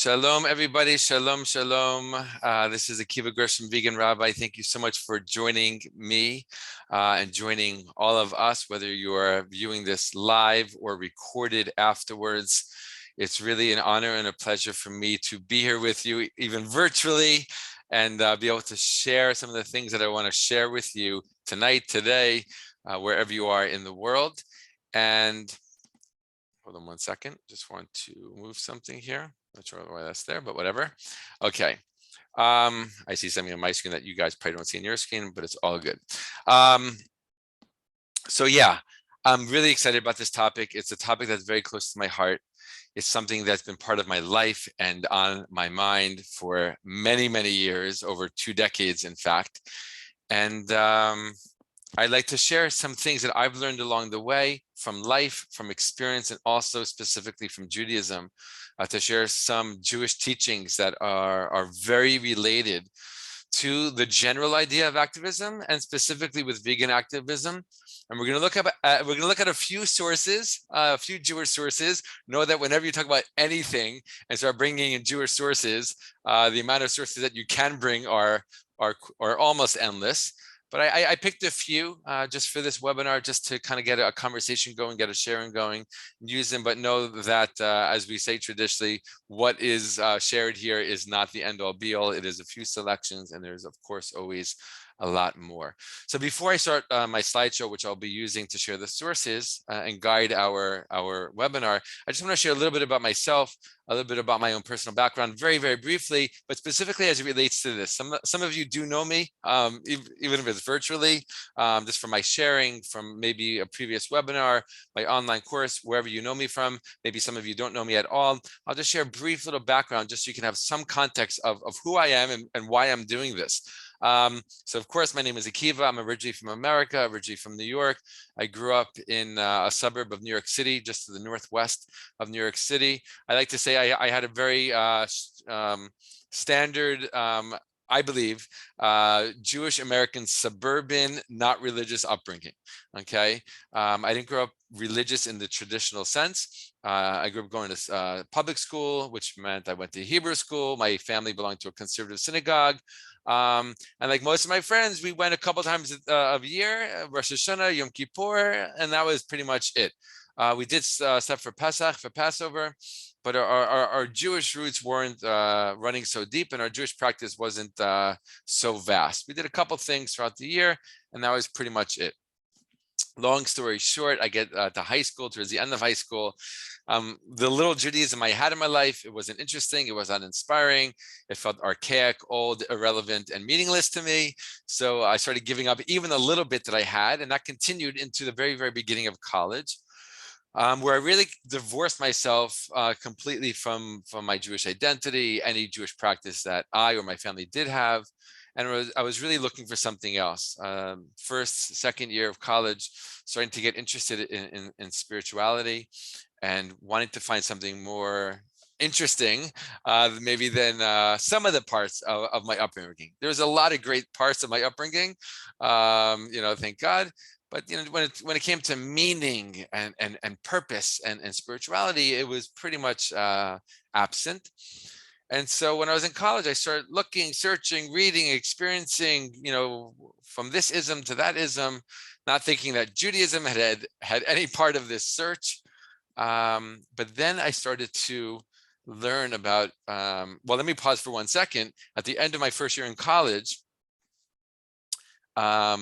Shalom, everybody. Shalom, shalom. This is Akiva Gershom, Vegan Rabbi. Thank you so much for joining me and joining all of us, whether you are viewing this live or recorded afterwards. It's really an honor and a pleasure for me to be here with you, even virtually, and be able to share some of the things that I want to share with you tonight, today, wherever you are in the world. And hold on one second. Just want to move something here. Not sure why that's there, but whatever. Okay. I see something on my screen that you guys probably don't see on your screen, but it's all good. So yeah, I'm really excited about this topic. It's a topic that's very close to my heart. It's something that's been part of my life and on my mind for many, many years, over 2 decades, in fact. And I'd like to share some things that I've learned along the way from life, from experience, and also specifically from Judaism, to share some Jewish teachings that are very related to the general idea of activism and specifically with vegan activism. And we're going to look at a few sources, a few Jewish sources. Know that whenever you talk about anything and start bringing in Jewish sources, the amount of sources that you can bring are almost endless. But I picked a few just for this webinar, just to kind of get a conversation going, get a sharing going, use them. But know that, as we say traditionally, what is shared here is not the end all be all. It is a few selections, and there's, of course, always a lot more. So before I start my slideshow, which I'll be using to share the sources and guide our webinar, I just want to share a little bit about myself, a little bit about my own personal background, very, very briefly, but specifically as it relates to this. Some of you do know me, even if it's virtually, just from my sharing, from maybe a previous webinar, my online course, wherever you know me from. Maybe some of you don't know me at all. I'll just share a brief little background just so you can have some context of who I am and why I'm doing this. So of course, my name is Akiva. I'm originally from America, originally from New York. I grew up in a suburb of New York City, just to the northwest of New York City. I like to say I had a very standard, I believe, Jewish American suburban, not religious upbringing. Okay, I didn't grow up religious in the traditional sense. I grew up going to public school, which meant I went to Hebrew school. My family belonged to a conservative synagogue. And like most of my friends, we went a couple times a year, Rosh Hashanah, Yom Kippur, and that was pretty much it. We did stuff for Pesach, for Passover, but our Jewish roots weren't running so deep, and our Jewish practice wasn't so vast. We did a couple things throughout the year, and that was pretty much it. Long story short, I get to high school, towards the end of high school. The little Judaism I had in my life, it wasn't interesting, it was uninspiring, it felt archaic, old, irrelevant, and meaningless to me. So I started giving up even a little bit that I had, and that continued into the very, very beginning of college, where I really divorced myself completely from my Jewish identity, any Jewish practice that I or my family did have. And I was really looking for something else. First, second year of college, starting to get interested in spirituality and wanting to find something more interesting maybe than some of the parts of my upbringing. There's a lot of great parts of my upbringing, thank God. But when it came to meaning and purpose and spirituality, it was pretty much absent. And so when I was in college, I started looking, searching, reading, experiencing, from this ism to that ism, not thinking that Judaism had any part of this search. But then I started to learn about, well, let me pause for 1 second. At the end of my first year in college, let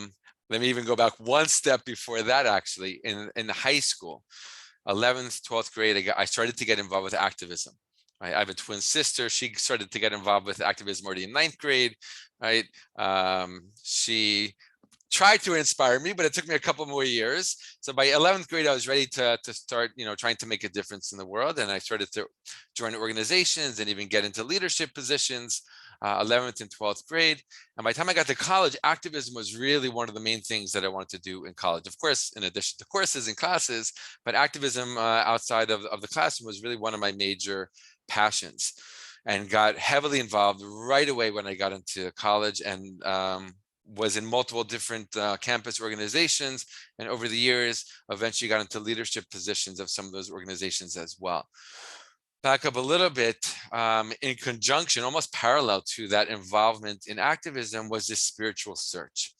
me even go back one step before that, actually, in high school, 11th, 12th grade, I started to get involved with activism. Right? I have a twin sister. She started to get involved with activism already in 9th grade. Right? She tried to inspire me, but it took me a couple more years. So by 11th grade, I was ready to start, trying to make a difference in the world. And I started to join organizations and even get into leadership positions, 11th and 12th grade. And by the time I got to college, activism was really one of the main things that I wanted to do in college. Of course, in addition to courses and classes, but activism outside of the classroom was really one of my major passions, and got heavily involved right away when I got into college, and was in multiple different campus organizations, and over the years eventually got into leadership positions of some of those organizations as well. back up a little bit, in conjunction, almost parallel to that involvement in activism, was this spiritual search.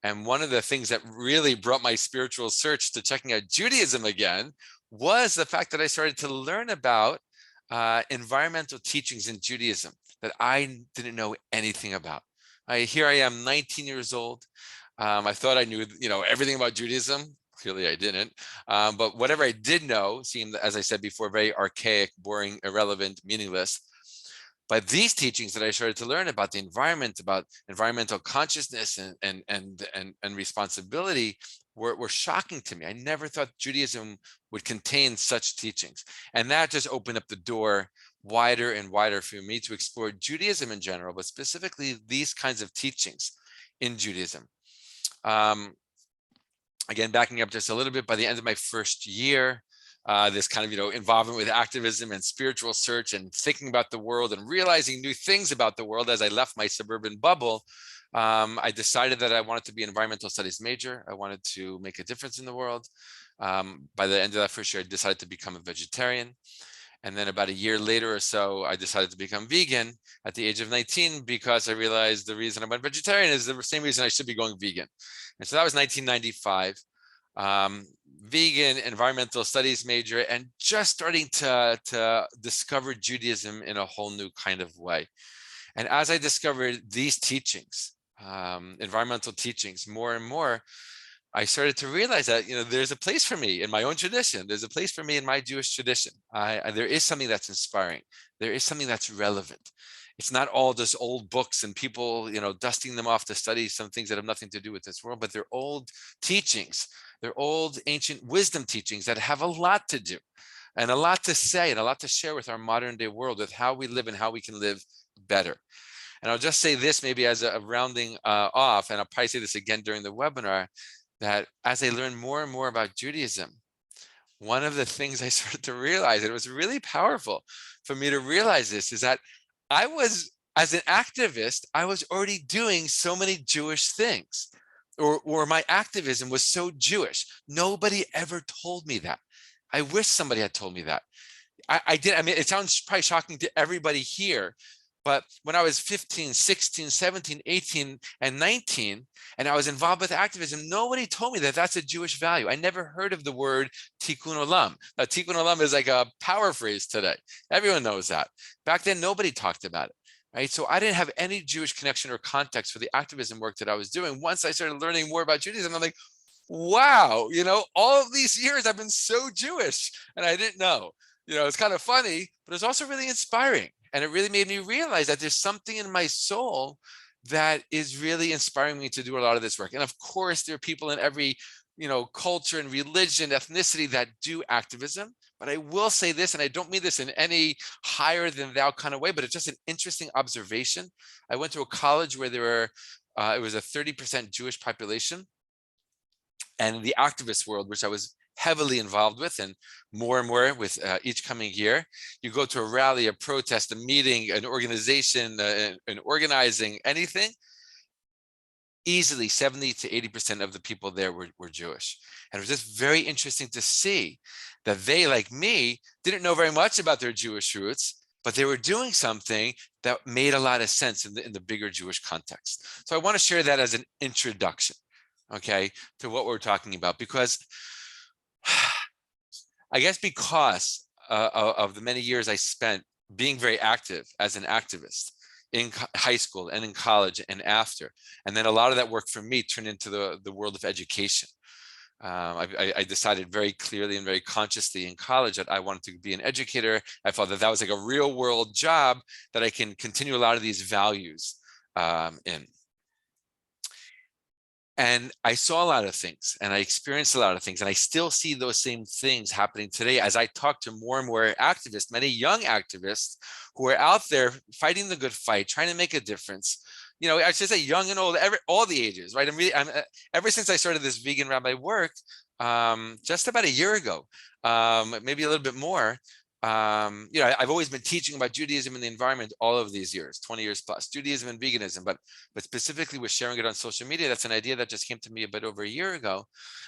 And one of the things that really brought my spiritual search to checking out Judaism again was the fact that I started to learn about environmental teachings in Judaism that I didn't know anything about. Here I am, 19 years old. I thought I knew, everything about Judaism. Clearly, I didn't. But whatever I did know seemed, as I said before, very archaic, boring, irrelevant, meaningless. But these teachings that I started to learn about the environment, about environmental consciousness and responsibility were shocking to me. I never thought Judaism would contain such teachings. And that just opened up the door wider and wider for me to explore Judaism in general, but specifically these kinds of teachings in Judaism. Again, backing up just a little bit, by the end of my first year, this kind of involvement with activism and spiritual search and thinking about the world and realizing new things about the world as I left my suburban bubble, I decided that I wanted to be an environmental studies major. I wanted to make a difference in the world. By the end of that first year, I decided to become a vegetarian. And then about a year later or so, I decided to become vegan at the age of 19 because I realized the reason I went vegetarian is the same reason I should be going vegan. And so that was 1995. Vegan, environmental studies major, and just starting to discover Judaism in a whole new kind of way. And as I discovered these teachings, environmental teachings, more and more, I started to realize that there's a place for me in my own tradition. There's a place for me in my Jewish tradition. There is something that's inspiring. There is something that's relevant. It's not all just old books and people dusting them off to study some things that have nothing to do with this world, but they're old teachings. They're old ancient wisdom teachings that have a lot to do and a lot to say and a lot to share with our modern day world, with how we live and how we can live better. And I'll just say this maybe as a rounding off, and I'll probably say this again during the webinar, that as I learned more and more about Judaism, one of the things I started to realize, and it was really powerful for me to realize this, is that as an activist, I was already doing so many Jewish things, or my activism was so Jewish. Nobody ever told me that. I wish somebody had told me that. I did. I mean, it sounds probably shocking to everybody here, but when I was 15, 16, 17, 18, and 19, and I was involved with activism, nobody told me that that's a Jewish value. I never heard of the word tikkun olam. Now, tikkun olam is like a power phrase today. Everyone knows that. Back then, nobody talked about it, right? So I didn't have any Jewish connection or context for the activism work that I was doing. Once I started learning more about Judaism, I'm like, wow, all of these years I've been so Jewish and I didn't know. It's kind of funny, but it's also really inspiring. And it really made me realize that there's something in my soul that is really inspiring me to do a lot of this work. And of course, there are people in every, culture and religion, ethnicity that do activism. But I will say this, and I don't mean this in any higher than thou kind of way, but it's just an interesting observation. I went to a college where it was a 30% Jewish population. And in the activist world, which I was heavily involved with, and more with each coming year, you go to a rally, a protest, a meeting, an organization, an organizing, anything, easily 70 to 80% of the people there were Jewish. And it was just very interesting to see that they, like me, didn't know very much about their Jewish roots, but they were doing something that made a lot of sense in the bigger Jewish context. So I want to share that as an introduction, okay, to what we're talking about, because I guess because of the many years I spent being very active as an activist in high school and in college and after, and then a lot of that work for me turned into the world of education. I decided very clearly and very consciously in college that I wanted to be an educator. I felt that was like a real world job that I can continue a lot of these values in. And I saw a lot of things and I experienced a lot of things, and I still see those same things happening today as I talk to more and more activists, many young activists who are out there fighting the good fight, trying to make a difference. I should say young and old, all the ages, right? I'm ever since I started this vegan rabbi work, just about a year ago, maybe a little bit more, I've always been teaching about Judaism and the environment all of these years, 20 years plus, Judaism and veganism, but specifically with sharing it on social media, that's an idea that just came to me a bit over a year ago.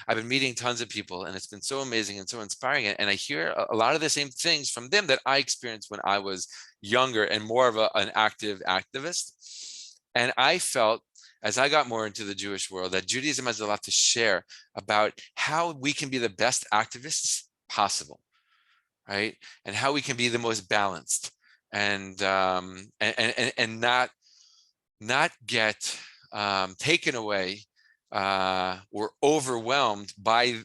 I've been meeting tons of people, and it's been so amazing and so inspiring. And I hear a lot of the same things from them that I experienced when I was younger and more of an active activist. And I felt, as I got more into the Jewish world, that Judaism has a lot to share about how we can be the best activists possible, right? And how we can be the most balanced, and not get taken away or overwhelmed by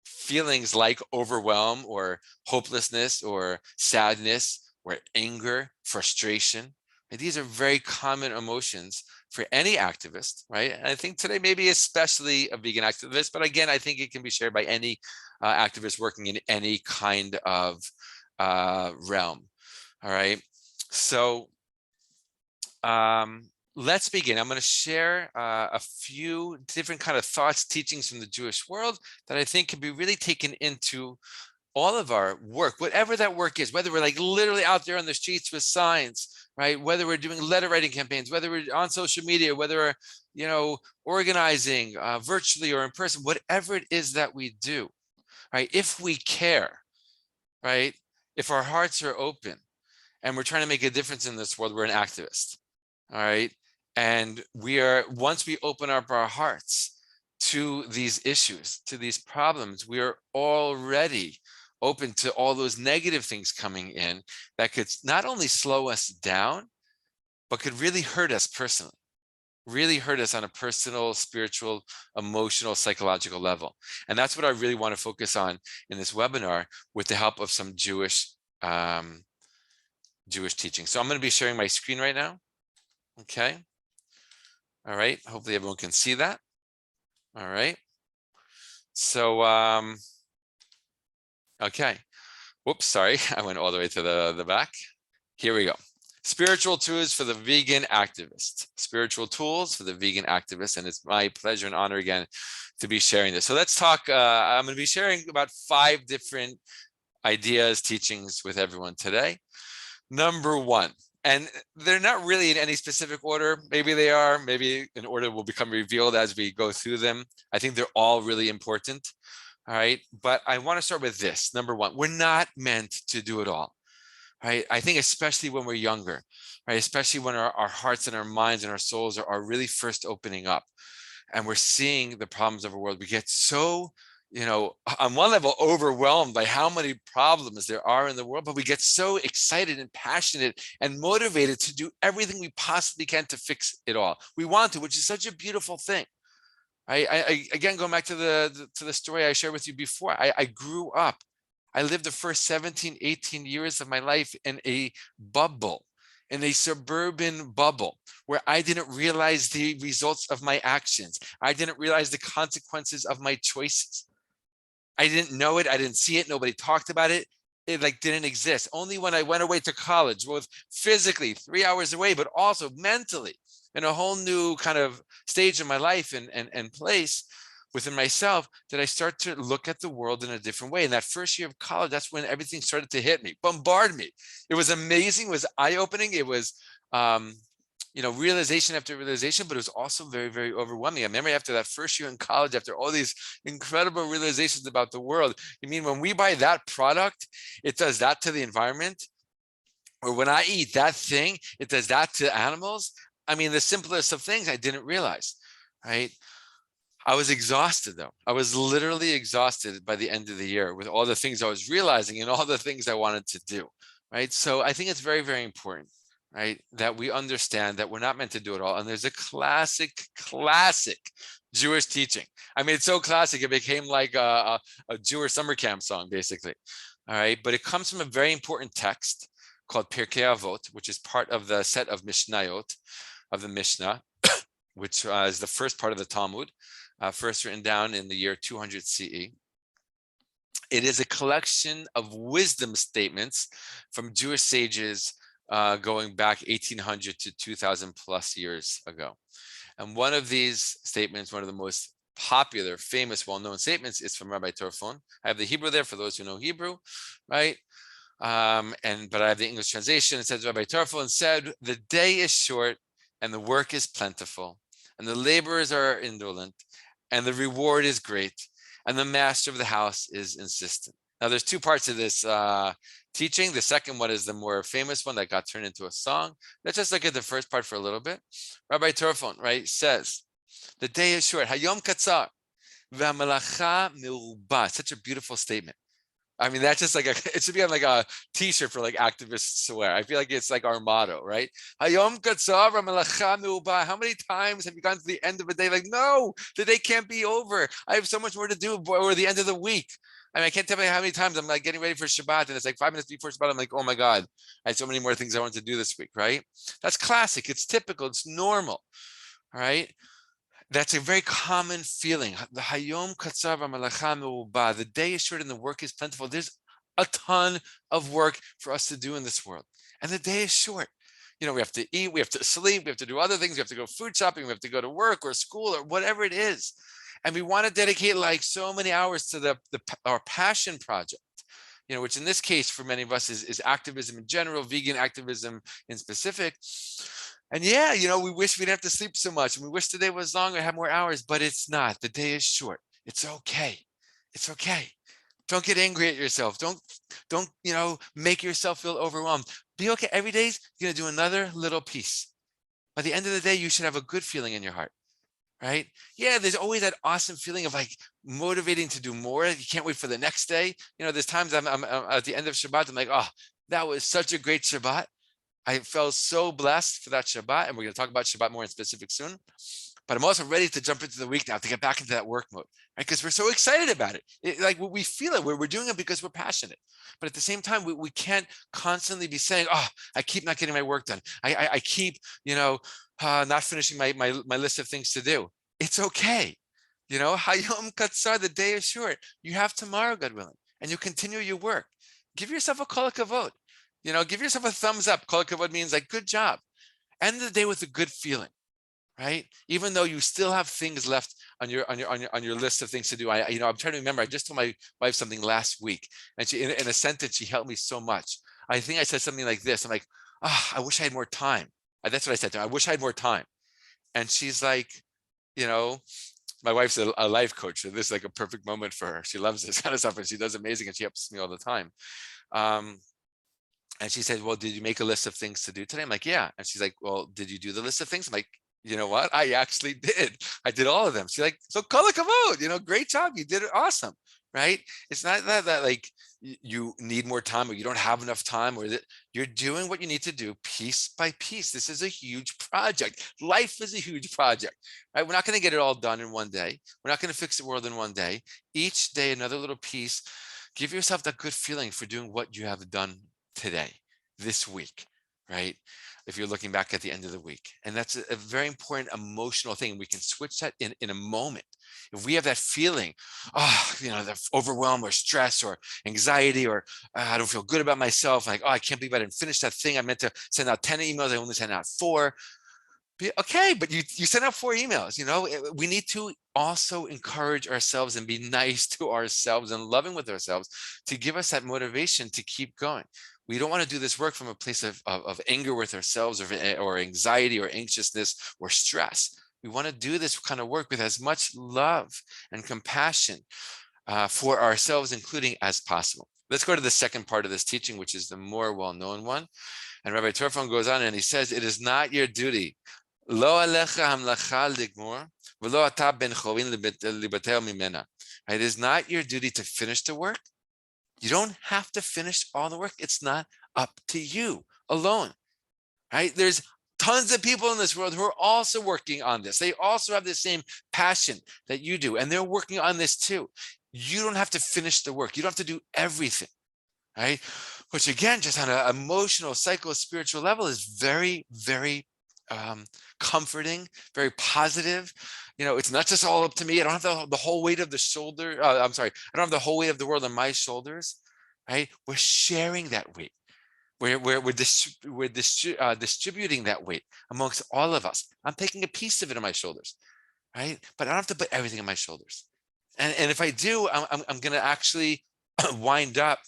feelings like overwhelm or hopelessness or sadness or anger, frustration. And these are very common emotions for any activist, right? And I think today maybe especially a vegan activist, but again, I think it can be shared by any activist working in any kind of realm. All right, so let's begin. I'm going to share a few different kind of thoughts, teachings from the Jewish world that I think can be really taken into all of our work, whatever that work is, whether we're like literally out there on the streets with signs, right? Whether we're doing letter writing campaigns, whether we're on social media, whether we're, organizing virtually or in person, whatever it is that we do, right? If we care, right? If our hearts are open and we're trying to make a difference in this world, we're an activist. All right. And once we open up our hearts to these issues, to these problems, we are already open to all those negative things coming in that could not only slow us down, but could really hurt us personally, really hurt us on a personal, spiritual, emotional, psychological level. And that's what I really want to focus on in this webinar with the help of some Jewish teaching. So I'm going to be sharing my screen right now. Okay. All right. Hopefully everyone can see that. All right. So, okay. Whoops, sorry. I went all the way to the back. Here we go. Spiritual tools for the vegan activist. Spiritual tools for the vegan activist. And it's my pleasure and honor again to be sharing this. So let's talk. I'm going to be sharing about 5 different ideas, teachings with everyone today. Number 1, and they're not really in any specific order. Maybe they are, maybe an order will become revealed as we go through them. I think they're all really important. All right. But I want to start with this. Number 1, we're not meant to do it all. Right. I think especially when we're younger, right? Especially when our hearts and our minds and our souls are really first opening up and we're seeing the problems of the world, we get so, on one level, overwhelmed by how many problems there are in the world, but we get so excited and passionate and motivated to do everything we possibly can to fix it all. We want to, which is such a beautiful thing. I again, going back to the story I shared with you before, I grew up. I lived the first 17, 18 years of my life in a bubble, in a suburban bubble where I didn't realize the results of my actions. I didn't realize the consequences of my choices. I didn't know it. I didn't see it. Nobody talked about it. It didn't exist. Only when I went away to college, both physically 3 hours away, but also mentally in a whole new kind of stage of my life and place within myself, did I start to look at the world in a different way. And that first year of college, that's when everything started to hit me, bombard me. It was amazing. It was eye-opening. It was, realization after realization, but it was also very, very overwhelming. I remember after that first year in college, after all these incredible realizations about the world, you mean when we buy that product, it does that to the environment? Or when I eat that thing, it does that to animals? I mean, the simplest of things I didn't realize, right? I was exhausted though. I was literally exhausted by the end of the year with all the things I was realizing and all the things I wanted to do, right? So I think it's very, very important, right, that we understand that we're not meant to do it all. And there's a classic Jewish teaching. I mean, it's so classic, it became like a Jewish summer camp song, basically. All right, but it comes from a very important text called Pirkei Avot, which is part of the set of Mishnayot of the Mishnah, which is the first part of the Talmud, first written down in the year 200 CE. It is a collection of wisdom statements from Jewish sages going back 1800 to 2000 plus years ago. And one of these statements, one of the most popular, famous, well-known statements is from Rabbi Torfon. I have the Hebrew there for those who know Hebrew, right? But I have the English translation. It says, Rabbi Tarfon said, the day is short and the work is plentiful, and the laborers are indolent, and the reward is great, and the master of the house is insistent. Now, there's two parts of this teaching. The second one is the more famous one that got turned into a song. Let's just look at the first part for a little bit. Rabbi Tarfon, right, says, the day is short. Hayom katzar, v'hamalacha meruba. Such a beautiful statement. I mean, that's just like it should be on like a t-shirt for like activists to wear. I feel like it's like our motto, right? Hayom katzar v'hamalacha meruba. How many times have you gone to the end of a day like, no, the day can't be over. I have so much more to do or the end of the week. I mean, I can't tell you how many times I'm like getting ready for Shabbat and it's like 5 minutes before Shabbat. I'm like, oh my God, I had so many more things I want to do this week, right? That's classic. It's typical. It's normal, all right? That's a very common feeling. The Hayom Katzar v'hamalacha meruba. The day is short and the work is plentiful. There's a ton of work for us to do in this world. And the day is short. You know, we have to eat, we have to sleep, we have to do other things, we have to go food shopping, we have to go to work or school or whatever it is. And we want to dedicate like so many hours to our passion project, you know, which in this case for many of us is activism in general, vegan activism in specific. And yeah, you know, we wish we didn't have to sleep so much and we wish the day was longer, have more hours, but it's not. The day is short. It's okay. It's okay. Don't get angry at yourself. Don't, you know, make yourself feel overwhelmed. Be okay. Every day you're going to do another little piece. By the end of the day, you should have a good feeling in your heart, right? Yeah, there's always that awesome feeling of like motivating to do more. You can't wait for the next day. You know, there's times I'm at the end of Shabbat, I'm like, oh, that was such a great Shabbat. I felt so blessed for that Shabbat, and we're going to talk about Shabbat more in specific soon. But I'm also ready to jump into the week now to get back into that work mode, right? Because we're so excited about it. Like we feel it. We're doing it because we're passionate. But at the same time, we can't constantly be saying, "Oh, I keep not getting my work done. I keep, you know, not finishing my list of things to do." It's okay. You know, Hayom Katzar, the day is short. You have tomorrow, God willing, and you continue your work. Give yourself a kol hakavod. You know, give yourself a thumbs up. Kol hakavod means like, good job. End the day with a good feeling, right? Even though you still have things left on your list of things to do. I'm trying to remember. I just told my wife something last week, and she, in a sentence, she helped me so much. I think I said something like this. I'm like, I wish I had more time. That's what I said to her. I wish I had more time. And she's like, you know, my wife's a life coach, so this is like a perfect moment for her. She loves this kind of stuff, and she does amazing, and she helps me all the time. And she said, well, did you make a list of things to do today? I'm like, yeah. And she's like, well, did you do the list of things? I'm like, you know what? I actually did. I did all of them. She's like, so kol hakavod, you know, great job. You did it awesome, right? It's not that like you need more time or you don't have enough time or that you're doing what you need to do piece by piece. This is a huge project. Life is a huge project, right? We're not going to get it all done in one day. We're not going to fix the world in one day. Each day, another little piece. Give yourself that good feeling for doing what you have done today, this week, right? If you're looking back at the end of the week. And that's a very important emotional thing. We can switch that in a moment. If we have that feeling, you know, the overwhelm or stress or anxiety, or I don't feel good about myself. Like, I can't believe I didn't finish that thing. I meant to send out 10 emails. I only sent out 4. Okay, but you sent out 4 emails. You know, we need to also encourage ourselves and be nice to ourselves and loving with ourselves to give us that motivation to keep going. We don't want to do this work from a place of anger with ourselves or anxiety or anxiousness or stress. We want to do this kind of work with as much love and compassion for ourselves, including as possible. Let's go to the second part of this teaching, which is the more well-known one. And Rabbi Tarfon goes on and he says, it is not your duty. Lo alecha hamlacha ligmor, v'lo ata ben chovin libatel mimena. It is not your duty to finish the work. You don't have to finish all the work. It's not up to you alone, right? There's tons of people in this world who are also working on this. They also have the same passion that you do, and they're working on this too. You don't have to finish the work. You don't have to do everything, right? Which again, just on an emotional, psycho-spiritual level is very, very comforting, very positive. You know, it's not just all up to me. I don't have the whole weight of the shoulder. I don't have the whole weight of the world on my shoulders, right? We're sharing that weight. We're distributing that weight amongst all of us. I'm taking a piece of it on my shoulders, right? But I don't have to put everything on my shoulders. And if I do, I'm going to actually wind up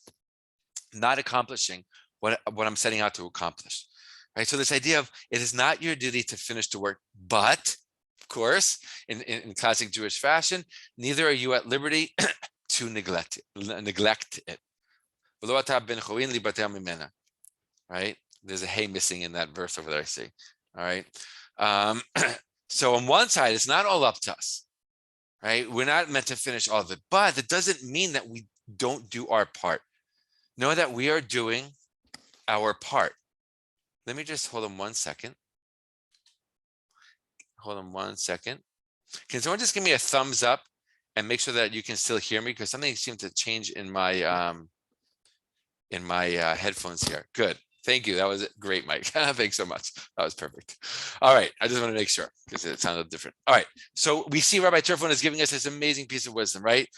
not accomplishing what I'm setting out to accomplish. Right. So this idea of it is not your duty to finish the work, but of course, in classic Jewish fashion, neither are you at liberty to neglect it. Right? There's a hey missing in that verse over there, I see. All right. Um, so on one side, it's not all up to us, right? We're not meant to finish all of it, but it doesn't mean that we don't do our part. Know that we are doing our part. Let me just hold on 1 second. Hold on 1 second. Can someone just give me a thumbs up and make sure that you can still hear me? Because something seemed to change in my headphones here. Good. Thank you. That was great, Mike. Thanks so much. That was perfect. All right. I just want to make sure because it sounded different. All right. So we see Rabbi Turfon is giving us this amazing piece of wisdom, right?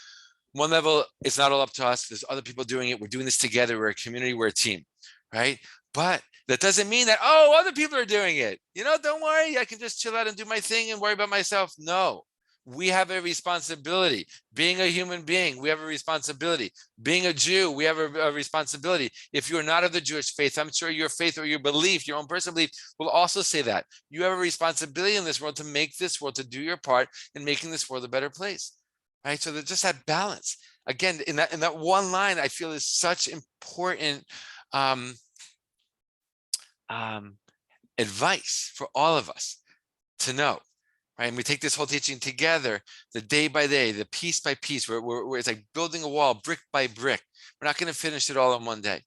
One level, it's not all up to us. There's other people doing it. We're doing this together. We're a community. We're a team, right? But that doesn't mean that, oh, other people are doing it. Don't worry. I can just chill out and do my thing and worry about myself. No, we have a responsibility. Being a human being, we have a responsibility. Being a Jew, we have a responsibility. If you're not of the Jewish faith, I'm sure your faith or your belief, your own personal belief, will also say that. You have a responsibility in this world to make this world, to do your part in making this world a better place. Right. So there's just that balance. Again, in that one line, I feel is such important advice for all of us to know. Right. And we take this whole teaching together, the day by day, the piece by piece, where it's like building a wall brick by brick. We're not going to finish it all in one day.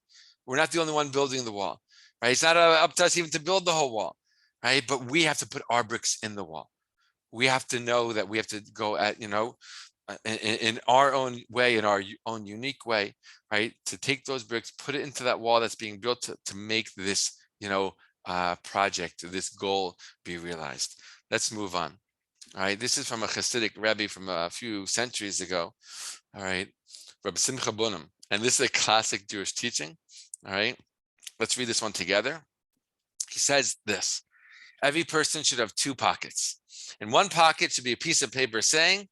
We're not the only one building the wall. Right. It's not up to us even to build the whole wall. Right. But we have to put our bricks in the wall. We have to know that we have to go at, in our own way, in our own unique way, right? To take those bricks, put it into that wall that's being built to make this, project, this goal be realized. Let's move on. All right. This is from a Hasidic Rebbe from a few centuries ago. All right. Rabbi Simcha Bunim. And this is a classic Jewish teaching. All right. Let's read this one together. He says this: every person should have two pockets. In one pocket should be a piece of paper saying,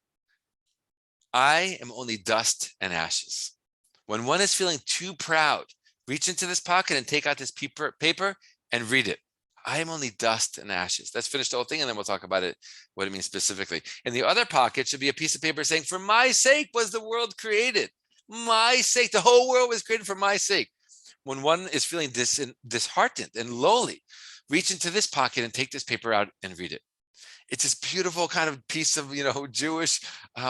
I am only dust and ashes. When one is feeling too proud, reach into this pocket and take out this paper and read it. I am only dust and ashes. Let's finish the whole thing and then we'll talk about it, what it means specifically. In the other pocket should be a piece of paper saying, for my sake was the world created. My sake, the whole world was created for my sake. When one is feeling disheartened and lowly, reach into this pocket and take this paper out and read it. It's this beautiful kind of piece of, Jewish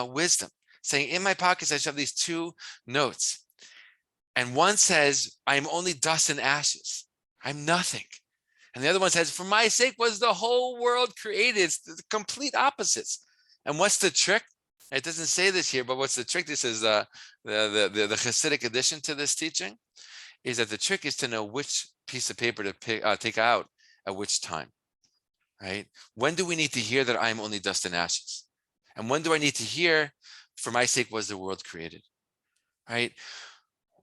wisdom, saying in my pockets, I should have these two notes. And one says, I'm only dust and ashes. I'm nothing. And the other one says, for my sake was the whole world created. It's the complete opposites. And what's the trick? It doesn't say this here, but what's the trick? This is the Hasidic addition to this teaching, is that the trick is to know which piece of paper to take out at which time. Right? When do we need to hear that I am only dust and ashes? And when do I need to hear, for my sake was the world created? Right?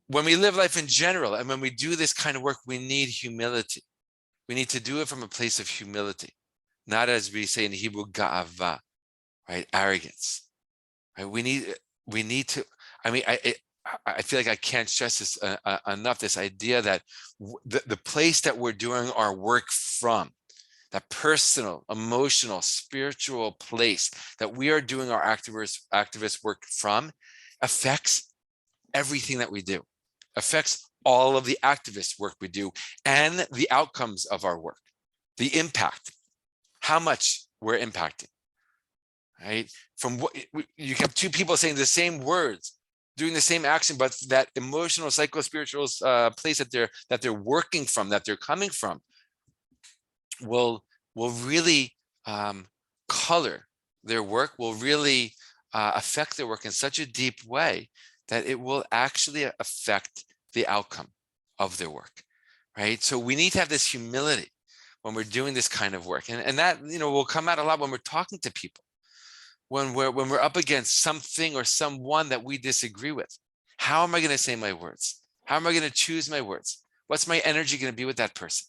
When we live life in general, and when we do this kind of work, we need humility. We need to do it from a place of humility, not as we say in Hebrew, ga'ava, right? Arrogance. Right? We need to, I feel like I can't stress this enough, this idea that the place that we're doing our work from, that personal, emotional, spiritual place that we are doing our activist work from, affects everything that we do, affects all of the activist work we do and the outcomes of our work, the impact, how much we're impacting, right? From what you have two people saying the same words, doing the same action, but that emotional, psycho-spiritual place that they're working from, that they're coming from, will really color their work, will really affect their work in such a deep way that it will actually affect the outcome of their work, right? So we need to have this humility when we're doing this kind of work, and that will come out a lot when we're talking to people, when we're up against something or someone that we disagree with. How am I going to say my words? How am I going to choose my words? What's my energy going to be with that person?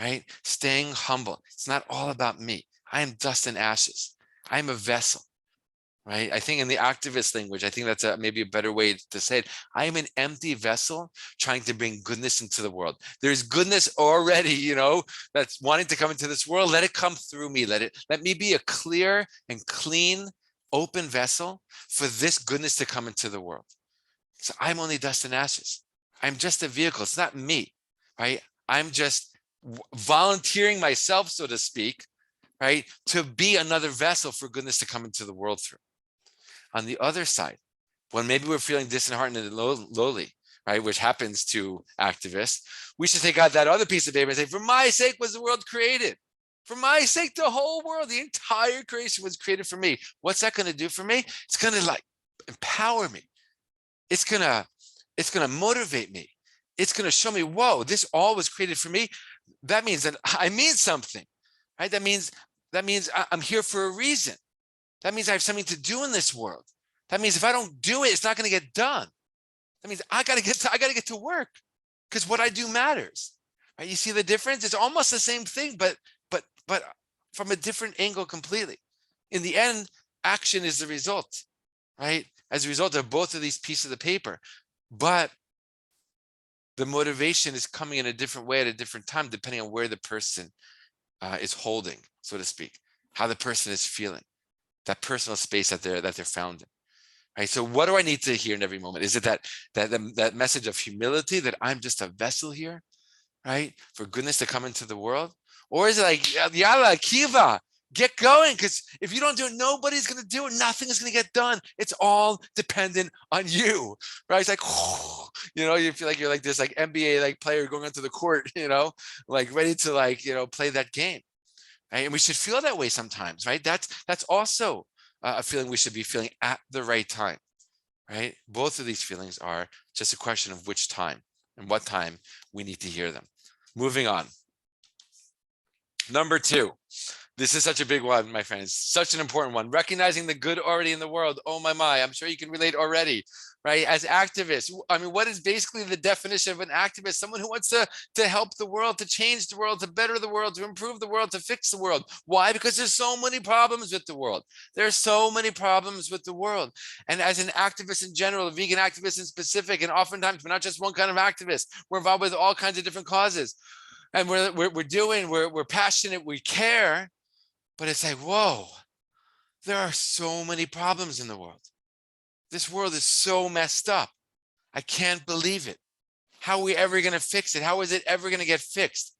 Right? Staying humble. It's not all about me. I am dust and ashes. I am a vessel. right? I think in the activist language, I think that's maybe a better way to say it. I am an empty vessel trying to bring goodness into the world. There's goodness already, that's wanting to come into this world. Let it come through me. Let me be a clear and clean, open vessel for this goodness to come into the world. So I'm only dust and ashes. I'm just a vehicle. It's not me, right? I'm just volunteering myself, so to speak, right, to be another vessel for goodness to come into the world through. On the other side, when maybe we're feeling disheartened and lowly, right, which happens to activists, we should take out that other piece of paper and say, for my sake was the world created. For my sake, the whole world, the entire creation was created for me. What's that going to do for me? It's going to empower me. It's going to motivate me. It's going to show me, whoa, this all was created for me. That means that I mean something, right? That means I'm here for a reason. That means I have something to do in this world. That means if I don't do it, it's not going to get done. That means I got to get to work, because what I do matters. Right? You see the difference? It's almost the same thing, but from a different angle completely. In the end, action is the result, right? As a result of both of these pieces of the paper. But the motivation is coming in a different way at a different time, depending on where the person is holding, so to speak, how the person is feeling, that personal space that they're found in. Right. So what do I need to hear in every moment? Is it that message of humility, that I'm just a vessel here, right, for goodness to come into the world? Or is it like, yalla, kiva, get going, because if you don't do it, nobody's going to do it. Nothing is going to get done. It's all dependent on you, right? It's like, you feel like you're like this like NBA player going onto the court, like ready to play that game. Right? And we should feel that way sometimes, right? That's also a feeling we should be feeling at the right time, right? Both of these feelings are just a question of which time and what time we need to hear them. Moving on. Number 2. This is such a big one, my friends, such an important one. Recognizing the good already in the world. Oh my, I'm sure you can relate already, right? As activists, I mean, what is basically the definition of an activist? Someone who wants to help the world, to change the world, to better the world, to improve the world, to fix the world. Why? Because there's so many problems with the world. There's so many problems with the world. And as an activist in general, a vegan activist in specific, and oftentimes we're not just one kind of activist, we're involved with all kinds of different causes. And we're passionate, we care. But it's like, whoa, there are so many problems in the world. This world is so messed up. I can't believe it. How are we ever going to fix it? How is it ever going to get fixed?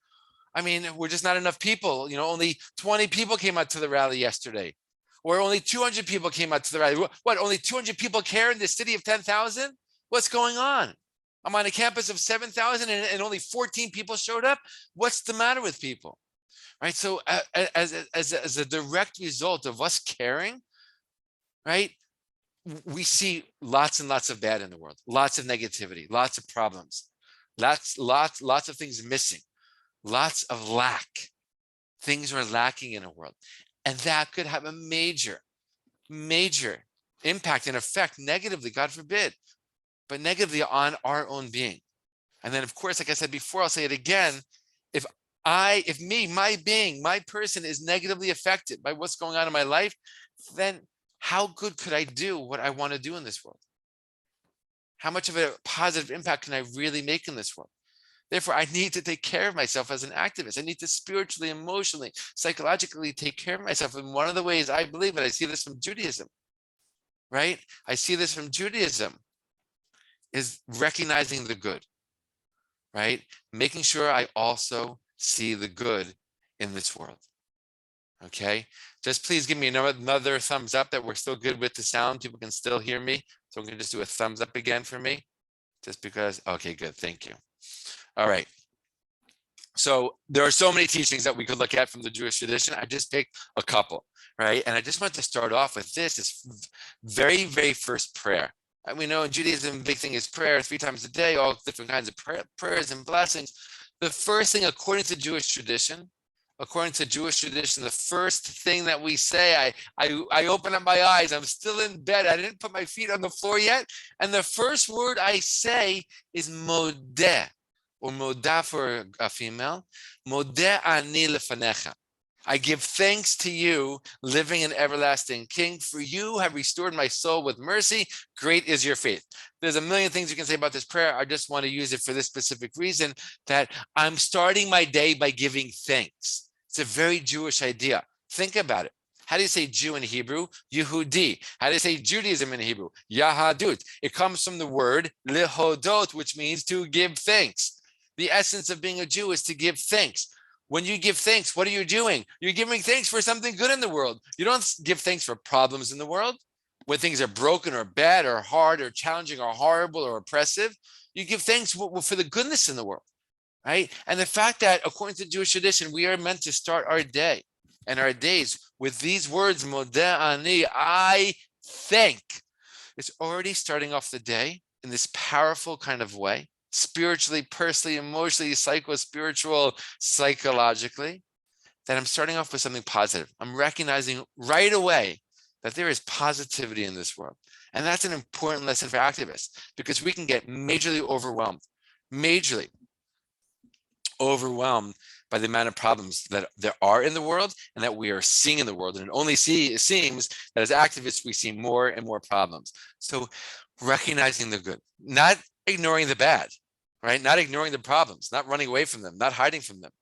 I mean, we're just not enough people. Only 20 people came out to the rally yesterday. Or only 200 people came out to the rally. What, only 200 people care in the city of 10,000? What's going on? I'm on a campus of 7,000 and only 14 people showed up. What's the matter with people? Right. So as a direct result of us caring, right, we see lots and lots of bad in the world, lots of negativity, lots of problems, lots of things missing, lots of lack. Things are lacking in a world. And that could have a major impact and effect negatively, God forbid, but negatively on our own being. And then, of course, like I said before, I'll say it again. My being, my person is negatively affected by what's going on in my life, then how good could I do what I want to do in this world? How much of a positive impact can I really make in this world? Therefore, I need to take care of myself as an activist. I need to spiritually, emotionally, psychologically take care of myself. And one of the ways I believe it, I see this from Judaism, right? I see this from Judaism, is recognizing the good, right? Making sure I also see the good in this world. Okay, just please give me another thumbs up that we're still good with the sound. People can still hear me. So I'm going to just do a thumbs up again for me, just because. Okay, good. Thank you. All right. So there are so many teachings that we could look at from the Jewish tradition. I just picked a couple, right? And I just want to start off with this very, very first prayer. And we know in Judaism, the big thing is prayer 3 times a day, all different kinds of prayers and blessings. The first thing, according to Jewish tradition, the first thing that we say, I open up my eyes, I'm still in bed, I didn't put my feet on the floor yet. And the first word I say is modeh, or modah for a female, modeh ani lefanecha. I give thanks to you, living and everlasting King, for you have restored my soul with mercy. Great is your faith. There's a million things you can say about this prayer. I just want to use it for this specific reason, that I'm starting my day by giving thanks. It's a very Jewish idea. Think about it. How do you say Jew in Hebrew? Yehudi. How do you say Judaism in Hebrew? Yahadut. It comes from the word lihodot, which means to give thanks. The essence of being a Jew is to give thanks. When you give thanks, what are you doing? You're giving thanks for something good in the world. You don't give thanks for problems in the world. When things are broken or bad or hard or challenging or horrible or oppressive, you give thanks for the goodness in the world, right? And the fact that, according to Jewish tradition, we are meant to start our day and our days with these words, Modeh ani, I thank. It's already starting off the day in this powerful kind of way, spiritually, personally, emotionally, psycho-spiritual, psychologically, that I'm starting off with something positive. I'm recognizing right away that there is positivity in this world. And that's an important lesson for activists, because we can get majorly overwhelmed by the amount of problems that there are in the world and that we are seeing in the world. And it only seems that as activists, we see more and more problems. So recognizing the good, not ignoring the bad, right? Not ignoring the problems, not running away from them, not hiding from them,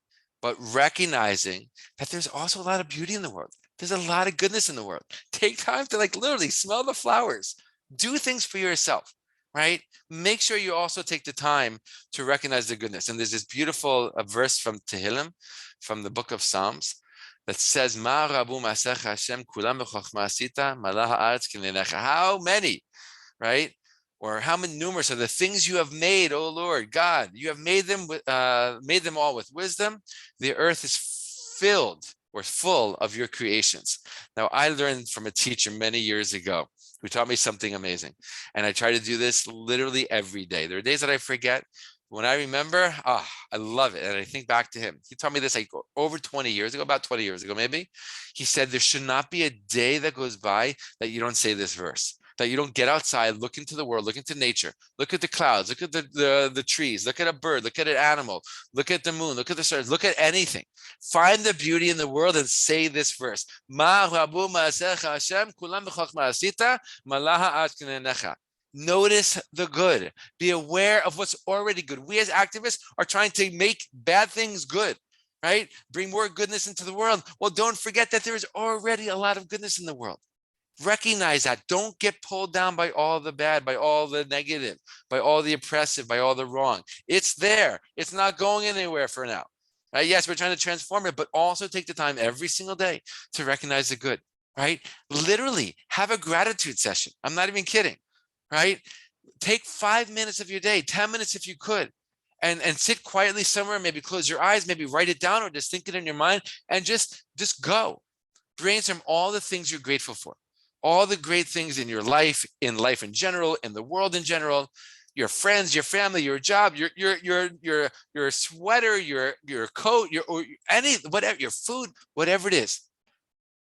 but recognizing that there's also a lot of beauty in the world. There's a lot of goodness in the world. Take time to literally smell the flowers, do things for yourself, right? Make sure you also take the time to recognize the goodness. And there's this beautiful verse from Tehillim, from the book of Psalms, that says, "Ma rabu ma'asecha Hashem kulam b'chochma asita, malah ha'aretz kinenecha." How many, right? Or how many numerous are the things you have made, O Lord God? You have made them all with wisdom. The earth is filled or full of your creations. Now, I learned from a teacher many years ago who taught me something amazing. And I try to do this literally every day. There are days that I forget. When I remember, I love it. And I think back to him. He taught me this over 20 years ago, about 20 years ago, maybe. He said, there should not be a day that goes by that you don't say this verse, that you don't get outside, look into the world, look into nature, look at the clouds, look at the trees, look at a bird, look at an animal, look at the moon, look at the stars, look at anything. Find the beauty in the world and say this verse. Notice the good. Be aware of what's already good. We as activists are trying to make bad things good, right? Bring more goodness into the world. Well, don't forget that there is already a lot of goodness in the world. Recognize that. Don't get pulled down by all the bad, by all the negative, by all the oppressive, by all the wrong. It's there. It's not going anywhere for now. Right? Yes, we're trying to transform it, but also take the time every single day to recognize the good, right? Literally have a gratitude session. I'm not even kidding, right? Take 5 minutes of your day, 10 minutes if you could, and sit quietly somewhere, maybe close your eyes, maybe write it down or just think it in your mind and just go. Brainstorm all the things you're grateful for, all the great things in your life in general, in the world in general, your friends, your family, your job, your sweater, your coat, whatever, your food, whatever it is,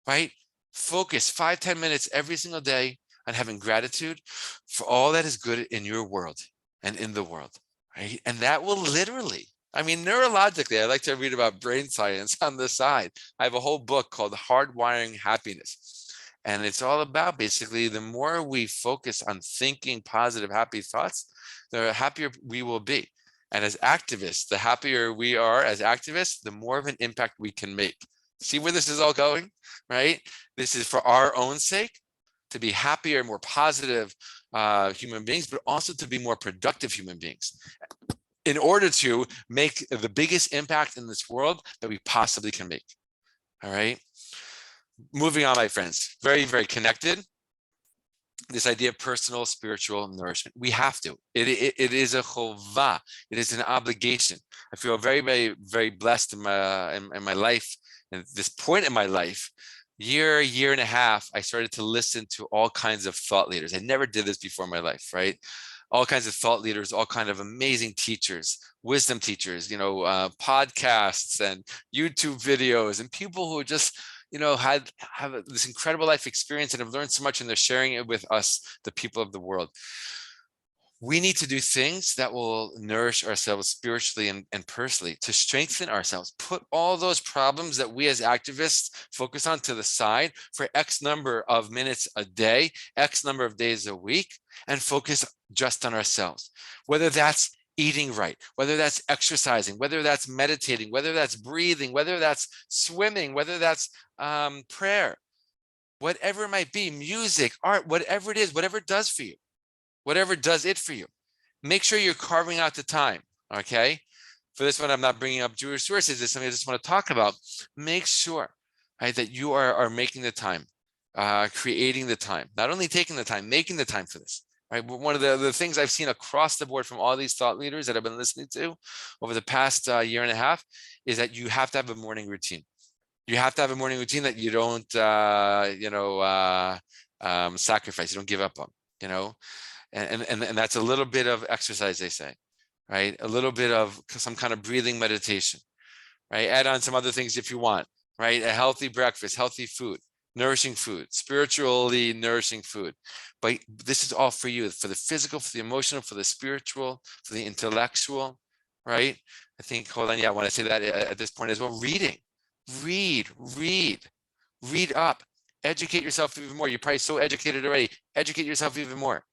right? Focus 5-10 minutes every single day on having gratitude for all that is good in your world and in the world, right? And that will literally, neurologically, I like to read about brain science on the side. I have a whole book called Hardwiring Happiness. And it's all about basically the more we focus on thinking positive, happy thoughts, the happier we will be. And as activists, the happier we are as activists, the more of an impact we can make. See where this is all going, right? This is for our own sake, to be happier, more positive human beings, but also to be more productive human beings in order to make the biggest impact in this world that we possibly can make. All right. Moving on, my friends, very, very connected. This idea of personal spiritual nourishment. We have to. It is a chovah. It is an obligation. I feel very, very, very blessed in my life. At this point in my life, year and a half, I started to listen to all kinds of thought leaders. I never did this before in my life, right? All kinds of thought leaders, all kinds of amazing teachers, wisdom teachers, podcasts and YouTube videos, and people who just have this incredible life experience and have learned so much, and they're sharing it with us, the people of the world. we need to do things that will nourish ourselves spiritually and personally to strengthen ourselves. Put all those problems that we as activists focus on to the side for X number of minutes a day, X number of days a week, and focus just on ourselves. Whether that's eating right, whether that's exercising, whether that's meditating, whether that's breathing, whether that's swimming, whether that's prayer, whatever it might be, music, art, whatever it is, whatever it does for you, whatever does it for you. Make sure you're carving out the time, okay? For this one, I'm not bringing up Jewish sources. It's something I just want to talk about. Make sure, right, that you are making the time, creating the time, not only taking the time, making the time for this, right? One of the things I've seen across the board from all these thought leaders that I've been listening to over the past year and a half is that you have to have a morning routine. You have to have a morning routine that you don't, sacrifice, you don't give up on, you know? And that's a little bit of exercise, they say, right? A little bit of some kind of breathing meditation, right? Add on some other things if you want, right? A healthy breakfast, healthy food, nourishing food, spiritually nourishing food. But this is all for you, for the physical, for the emotional, for the spiritual, for the intellectual, right? I think, hold on, yeah, I want to say that at this point as well. Reading, read up, educate yourself even more. You're probably so educated already. Educate yourself even more.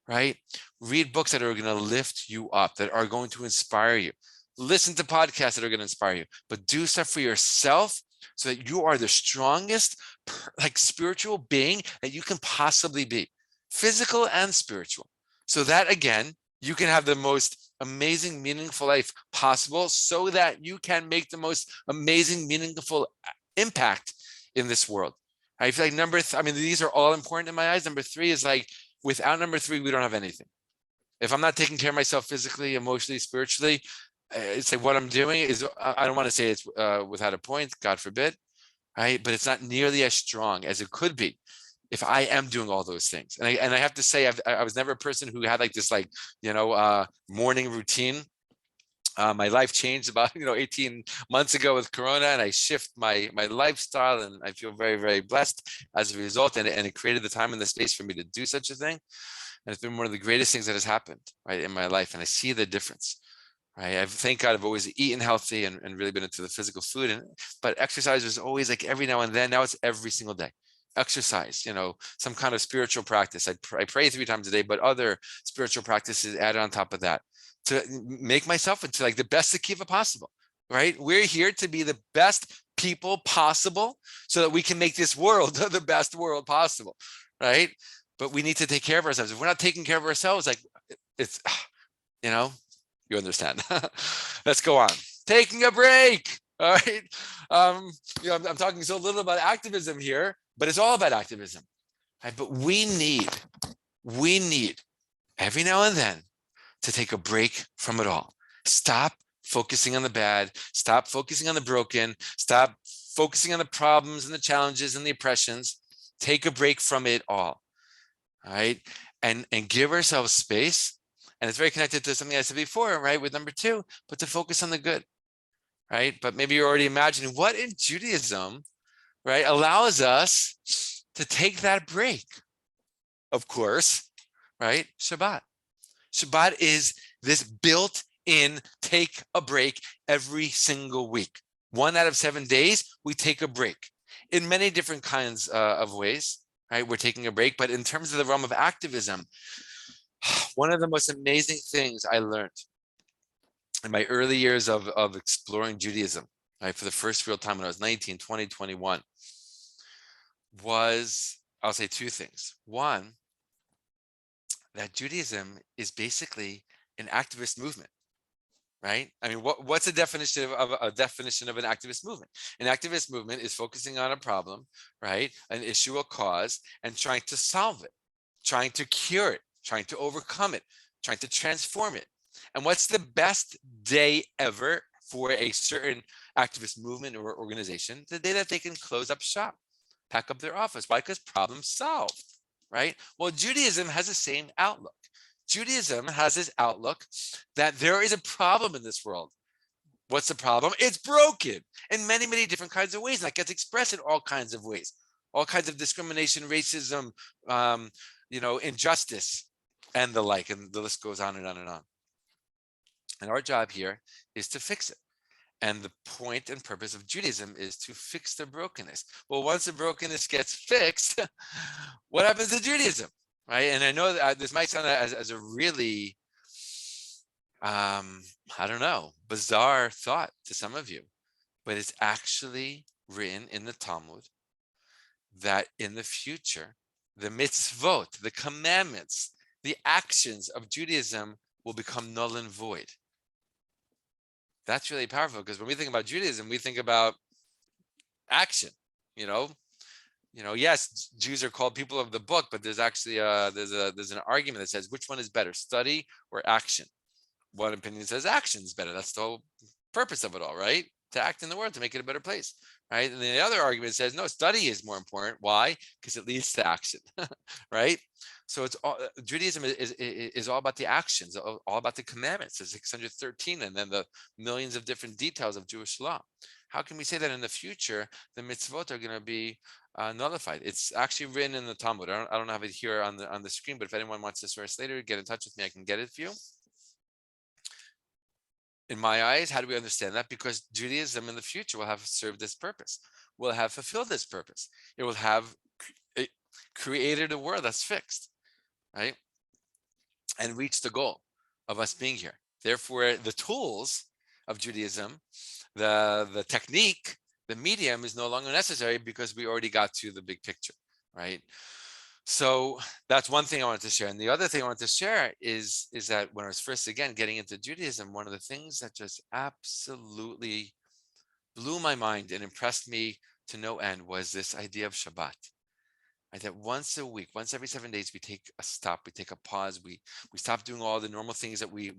Right? Read books that are going to lift you up, that are going to inspire you. Listen to podcasts that are going to inspire you, but do stuff for yourself so that you are the strongest, spiritual being that you can possibly be, physical and spiritual. So that again, you can have the most amazing, meaningful life possible so that you can make the most amazing, meaningful impact in this world. I feel like these are all important in my eyes. Number 3 is like, without number 3, we don't have anything. If I'm not taking care of myself physically, emotionally, spiritually, it's like what I'm doing is, I don't want to say it's without a point, God forbid, right? But it's not nearly as strong as it could be if I am doing all those things. And I have to say, I was never a person who had like this, morning routine. My life changed about 18 months ago with Corona, and I shift my lifestyle, and I feel very, very blessed as a result. And it created the time and the space for me to do such a thing. And it's been one of the greatest things that has happened, right, in my life. And I see the difference, right? Thank God I've always eaten healthy and really been into the physical food. But exercise was always like every now and then. Now it's every single day. Exercise, some kind of spiritual practice. I pray 3 times a day, but other spiritual practices added on top of that to make myself into like the best Akiva possible, right? We're here to be the best people possible so that we can make this world the best world possible, right? But we need to take care of ourselves. If we're not taking care of ourselves, like it's, you understand. Let's go on. Taking a break. All right. I'm talking so little about activism here, but it's all about activism. Right? But we need every now and then to take a break from it all. Stop focusing on the bad. Stop focusing on the broken. Stop focusing on the problems and the challenges and the oppressions. Take a break from it all. All right. And give ourselves space. And it's very connected to something I said before, right? With number 2, but to focus on the good. Right. But maybe you're already imagining what in Judaism, right, allows us to take that break. Of course, right? Shabbat. Shabbat is this built-in take a break every single week. 1 out of 7 days, we take a break in many different kinds of ways, right? We're taking a break, but in terms of the realm of activism, one of the most amazing things I learned in my early years of exploring Judaism, right, for the first real time when I was 19, 20, 21, was, I'll say 2 things. One, that Judaism is basically an activist movement, right? I mean, what's a definition of an activist movement? An activist movement is focusing on a problem, right? An issue, a cause, and trying to solve it, trying to cure it, trying to overcome it, trying to transform it. And what's the best day ever for a certain activist movement or organization? The day that they can close up shop, pack up their office. Why? Because problem solved. Right? Well, Judaism has the same outlook. Judaism has this outlook that there is a problem in this world. What's the problem? It's broken in many, many different kinds of ways. And that gets expressed in all kinds of ways, all kinds of discrimination, racism, injustice, and the like, and the list goes on and on and on. And our job here is to fix it. And the point and purpose of Judaism is to fix the brokenness. Well, once the brokenness gets fixed, what happens to Judaism, right? And I know that this might sound as a really, I don't know, bizarre thought to some of you, but it's actually written in the Talmud that in the future, the mitzvot, the commandments, the actions of Judaism will become null and void. That's really powerful, because when we think about Judaism, we think about action. You know, yes, Jews are called people of the book, but there's actually there's an argument that says which one is better, study or action. One opinion says action is better. That's the whole purpose of it all, right? To act in the world to make it a better place, right? And then the other argument says no, study is more important. Why? Because it leads to action, right? So it's all Judaism is all about the actions, all about the commandments, the 613, and then the millions of different details of Jewish law. How can we say that in the future the mitzvot are going to be nullified? It's actually written in the Talmud. I don't have it here on the screen, but if anyone wants this source later, get in touch with me. I can get it for you. In my eyes, how do we understand that? Because Judaism in the future will have served this purpose, will have fulfilled this purpose. It will have created a world that's fixed, right? And reached the goal of us being here. Therefore, the tools of Judaism, the technique, the medium is no longer necessary because we already got to the big picture, right? So that's one thing I wanted to share. And the other thing I wanted to share is that when I was first, again, getting into Judaism, one of the things that just absolutely blew my mind and impressed me to no end was this idea of Shabbat. Right? That once a week, once every 7 days, we take a stop, we take a pause, we stop doing all the normal things that we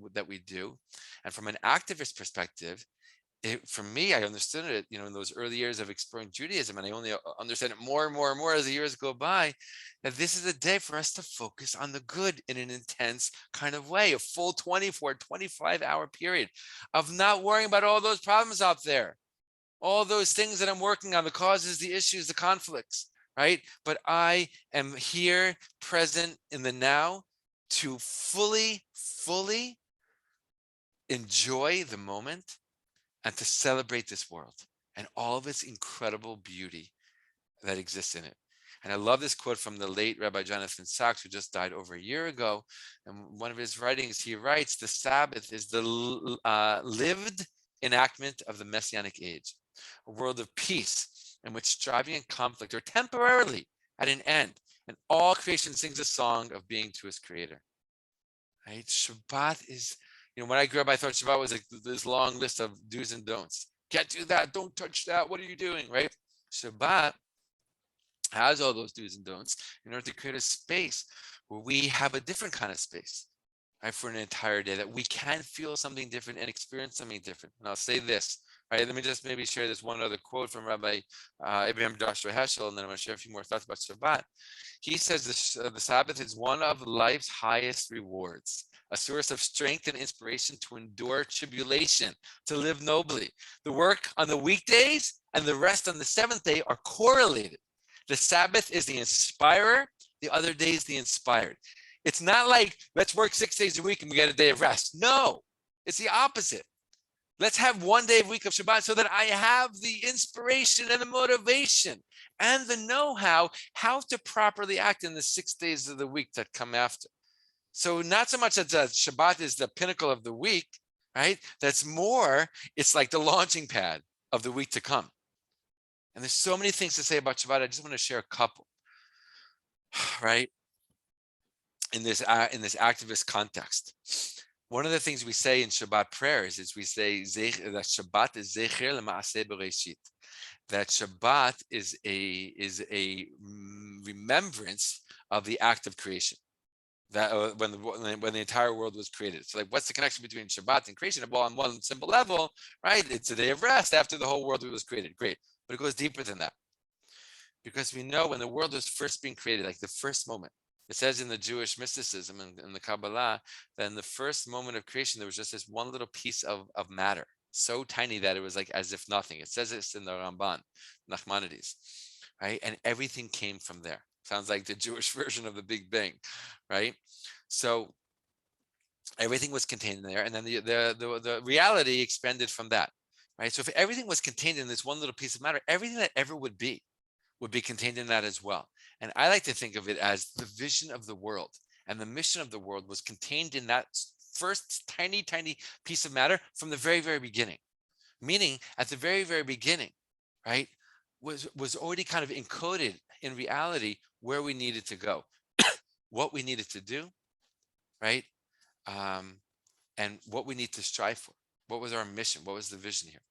do. And from an activist perspective, for me, I understood it, in those early years of exploring Judaism, and I only understand it more and more and more as the years go by, that this is a day for us to focus on the good in an intense kind of way, a full 24, 25-hour period of not worrying about all those problems out there, all those things that I'm working on, the causes, the issues, the conflicts, right? But I am here, present in the now, to fully enjoy the moment and to celebrate this world and all of its incredible beauty that exists in it. And I love this quote from the late Rabbi Jonathan Sachs, who just died over a year ago. And one of his writings, he writes, the Sabbath is the lived enactment of the Messianic age, a world of peace in which striving and conflict are temporarily at an end, and all creation sings a song of being to its creator. Right? Shabbat is, when I grew up, I thought Shabbat was like this long list of do's and don'ts. Can't do that. Don't touch that. What are you doing? Right? Shabbat has all those do's and don'ts in order to create a space where we have a different kind of space, right, for an entire day, that we can feel something different and experience something different. And I'll say this, right? Let me just maybe share this one other quote from Rabbi Abraham Joshua Heschel, and then I'm going to share a few more thoughts about Shabbat. He says the Sabbath is one of life's highest rewards, a source of strength and inspiration to endure tribulation, to live nobly. The work on the weekdays and the rest on the seventh day are correlated. The Sabbath is the inspirer, the other day is the inspired. It's not like let's work 6 days a week and we get a day of rest. No, it's the opposite. Let's have 1 day a week of Shabbat so that I have the inspiration and the motivation and the know-how to properly act in the 6 days of the week that come after. So not so much that Shabbat is the pinnacle of the week, right? That's more, it's like the launching pad of the week to come. And there's so many things to say about Shabbat. I just want to share a couple, right? In this activist context. One of the things we say in Shabbat prayers is we say that Shabbat is zecher l'maaseh bereshit. That Shabbat is a remembrance of the act of creation. That when the entire world was created. So, like, what's the connection between Shabbat and creation? Well, on one simple level, right? It's a day of rest after the whole world was created. Great, but it goes deeper than that, because we know when the world was first being created, like the first moment. It says in the Jewish mysticism and in the Kabbalah that in the first moment of creation, there was just this one little piece of matter, so tiny that it was like as if nothing. It says this in the Ramban, Nachmanides, right? And everything came from there. Sounds like the Jewish version of the Big Bang, right? So everything was contained in there, and then the reality expanded from that, right? So if everything was contained in this one little piece of matter, everything that ever would be contained in that as well. And I like to think of it as the vision of the world, and the mission of the world was contained in that first tiny, tiny piece of matter from the very, very beginning. Meaning, at the very, very beginning, right, was already kind of encoded in reality where we needed to go, what we needed to do, right? Um, and what we need to strive for. What was our mission? What was the vision here?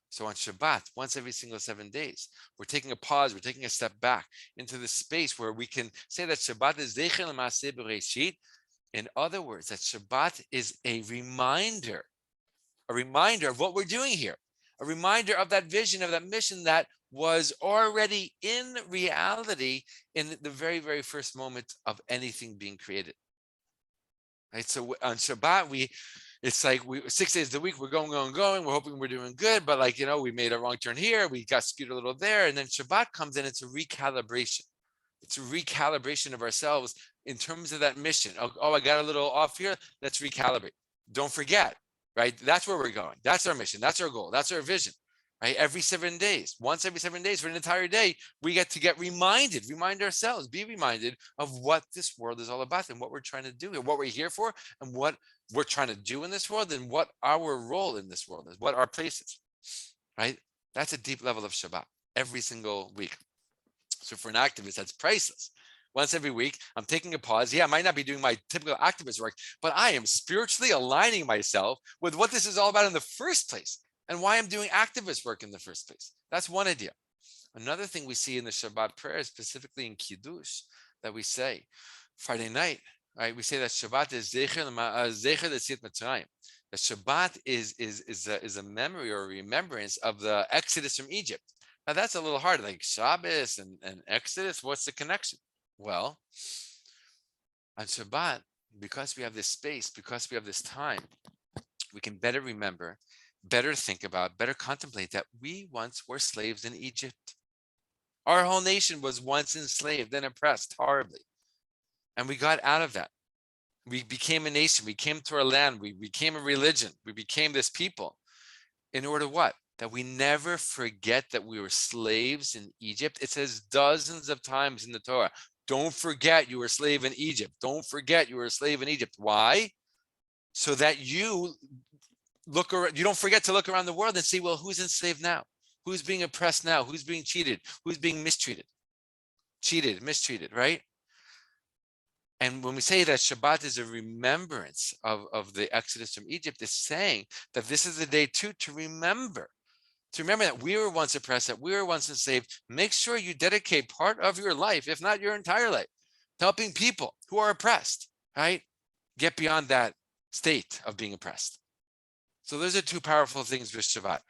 So on Shabbat, once every single 7 days, we're taking a pause, we're taking a step back into the space where we can say that Shabbat is Zecher L'Maaseh Bereshit. In other words, that Shabbat is a reminder of what we're doing here, a reminder of that vision, of that mission that was already in reality in the very, very first moment of anything being created. Right. So on Shabbat, it's like 6 days a week, we're going. We're hoping we're doing good, but we made a wrong turn here. We got skewed a little there. And then Shabbat comes in, it's a recalibration. It's a recalibration of ourselves in terms of that mission. Oh, I got a little off here. Let's recalibrate. Don't forget, right? That's where we're going. That's our mission. That's our goal. That's our vision, right? Every 7 days, once every 7 days for an entire day, we get remind ourselves, be reminded of what this world is all about and what we're trying to do and what we're here for and what we're trying to do in this world and what our role in this world is, what our place is, right? That's a deep level of Shabbat every single week. So for an activist, that's priceless. Once every week, I'm taking a pause. Yeah, I might not be doing my typical activist work, but I am spiritually aligning myself with what this is all about in the first place and why I'm doing activist work in the first place. That's one idea. Another thing we see in the Shabbat prayers, specifically in Kiddush, that we say Friday night, right? We say that Shabbat is Zecher L'Yetziat Mitzrayim. That Shabbat is a memory or a remembrance of the Exodus from Egypt. Now that's a little hard, like Shabbos and Exodus. What's the connection? Well, on Shabbat, because we have this space, because we have this time, we can better remember, better think about, better contemplate that we once were slaves in Egypt. Our whole nation was once enslaved and oppressed horribly. And we got out of that. We became a nation. We came to our land. We became a religion. We became this people. In order what? That we never forget that we were slaves in Egypt. It says dozens of times in the Torah, don't forget you were a slave in Egypt. Don't forget you were a slave in Egypt. Why? So that you don't forget to look around the world and see, well, who's enslaved now? Who's being oppressed now? Who's being cheated? Who's being mistreated? Cheated, mistreated, right? And when we say that Shabbat is a remembrance of the Exodus from Egypt, it's saying that this is the day too to remember that we were once oppressed, that we were once enslaved. Make sure you dedicate part of your life, if not your entire life, to helping people who are oppressed, right? Get beyond that state of being oppressed. So those are two powerful things with Shabbat.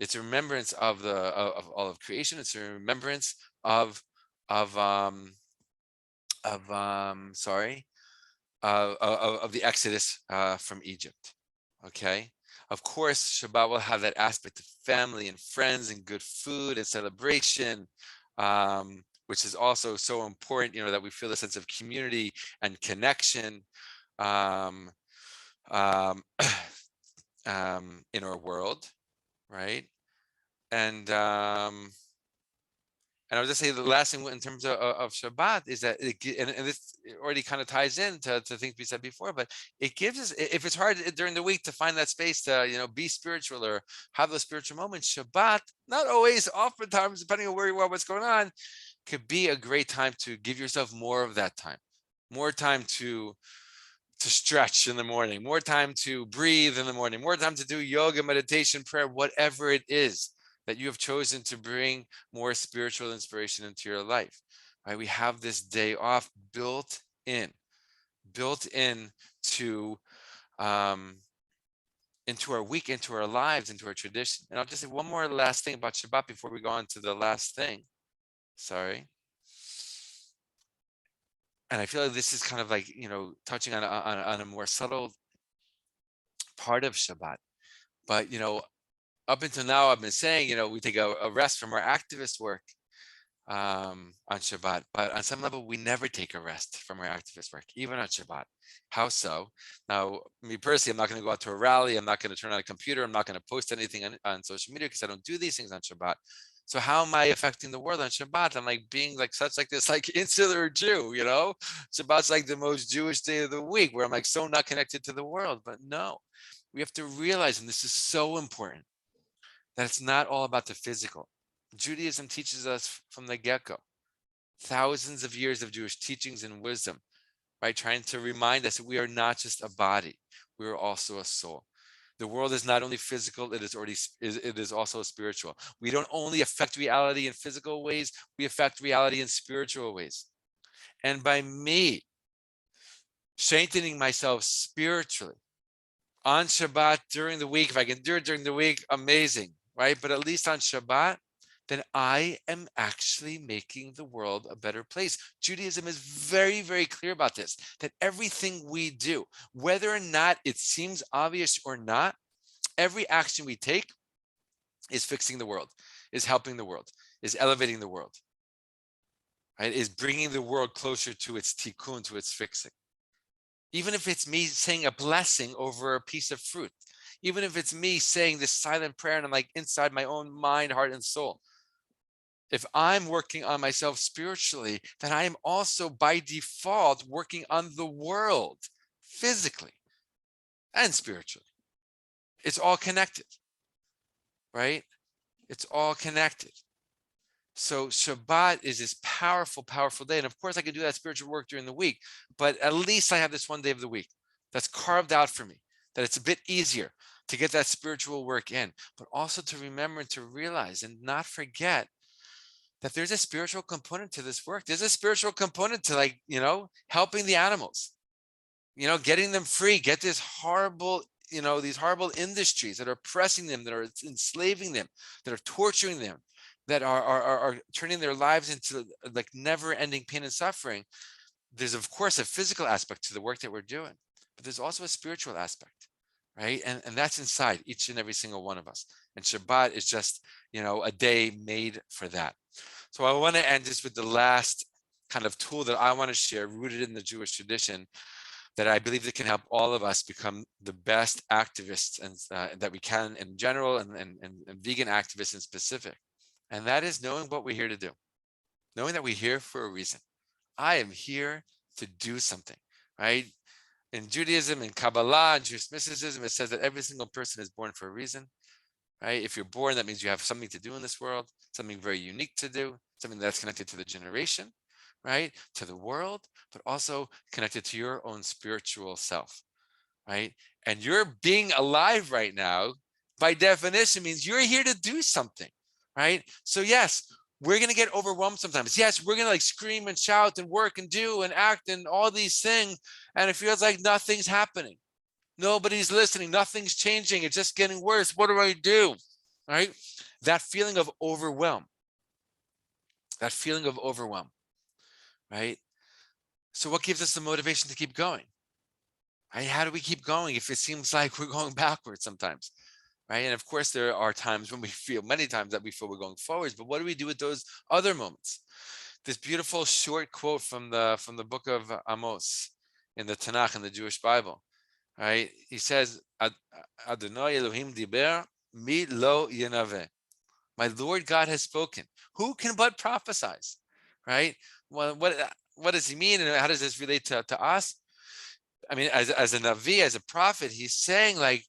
It's a remembrance of all of creation. It's a remembrance of the Exodus from Egypt. Okay. Of course, Shabbat will have that aspect of family and friends and good food and celebration, which is also so important, that we feel a sense of community and connection in our world, right? And I would just say the last thing in terms of Shabbat is that and this already kind of ties in to things we said before, but it gives us, if it's hard during the week to find that space to, be spiritual or have those spiritual moments, Shabbat, not always, oftentimes, depending on where you are, what's going on, could be a great time to give yourself more of that time, more time to stretch in the morning, more time to breathe in the morning, more time to do yoga, meditation, prayer, whatever it is that you have chosen to bring more spiritual inspiration into your life, right? We have this day off built in to into our week, into our lives, into our tradition. And I'll just say one more last thing about Shabbat before we go on to the last thing. Sorry. And I feel like this is kind of like, touching on a more subtle part of Shabbat. But, up until now, I've been saying, we take a rest from our activist work. on Shabbat. But on some level, we never take a rest from our activist work, even on Shabbat. How so? Now, me personally, I'm not going to go out to a rally. I'm not going to turn on a computer. I'm not going to post anything on social media because I don't do these things on Shabbat. So how am I affecting the world on Shabbat? I'm like being like such like this like insular Jew, you know? Shabbat's like the most Jewish day of the week where I'm like so not connected to the world. But no, we have to realize, and this is so important, that it's not all about the physical. Judaism teaches us from the get-go, thousands of years of Jewish teachings and wisdom, right? Trying to remind us that we are not just a body, we are also a soul. The world is not only physical, it is also spiritual. We don't only affect reality in physical ways, we affect reality in spiritual ways. And by me strengthening myself spiritually on Shabbat during the week, if I can do it during the week, amazing, right? But at least on Shabbat, then I am actually making the world a better place. Judaism is very, very clear about this, that everything we do, whether or not it seems obvious or not, every action we take is fixing the world, is helping the world, is elevating the world, right? Is bringing the world closer to its tikkun, to its fixing. Even if it's me saying a blessing over a piece of fruit, even if it's me saying this silent prayer and I'm like inside my own mind, heart, and soul, if I'm working on myself spiritually, then I am also by default working on the world physically and spiritually. It's all connected, right? It's all connected. So Shabbat is this powerful, powerful day. And of course, I can do that spiritual work during the week, but at least I have this one day of the week that's carved out for me, that it's a bit easier to get that spiritual work in, but also to remember and to realize and not forget that there's a spiritual component to this work. There's a spiritual component to, like, helping the animals, getting them free, get this horrible, these horrible industries that are oppressing them, that are enslaving them, that are torturing them, that are turning their lives into like never ending pain and suffering. There's of course a physical aspect to the work that we're doing, but there's also a spiritual aspect, right? And that's inside each and every single one of us. And Shabbat is just, a day made for that. So I want to end just with the last kind of tool that I want to share, rooted in the Jewish tradition, that I believe that can help all of us become the best activists and that we can in general, and vegan activists in specific. And that is knowing what we're here to do, knowing that we're here for a reason. I am here to do something, right? In Judaism, in Kabbalah, in Jewish mysticism, it says that every single person is born for a reason, right? If you're born, that means you have something to do in this world, something very unique to do, something that's connected to the generation, right? To the world, but also connected to your own spiritual self, right? And you're being alive right now, by definition, means you're here to do something, right? So yes, we're going to get overwhelmed sometimes. Yes, we're going to like scream and shout and work and do and act and all these things. And it feels like nothing's happening. Nobody's listening. Nothing's changing. It's just getting worse. What do I do? Right? That feeling of overwhelm. That feeling of overwhelm. Right? So what gives us the motivation to keep going? Right? How do we keep going if it seems like we're going backwards sometimes? Right? And of course, there are times when we feel, many times that we feel we're going forwards, but what do we do with those other moments? This beautiful short quote from the book of Amos in the Tanakh, in the Jewish Bible, right? He says, Adonai Elohim diber, mi lo yenaveh. My Lord God has spoken. Who can but prophesize? Right? Well, what does he mean, and how does this relate to us? I mean, as a Navi, as a prophet, he's saying, like,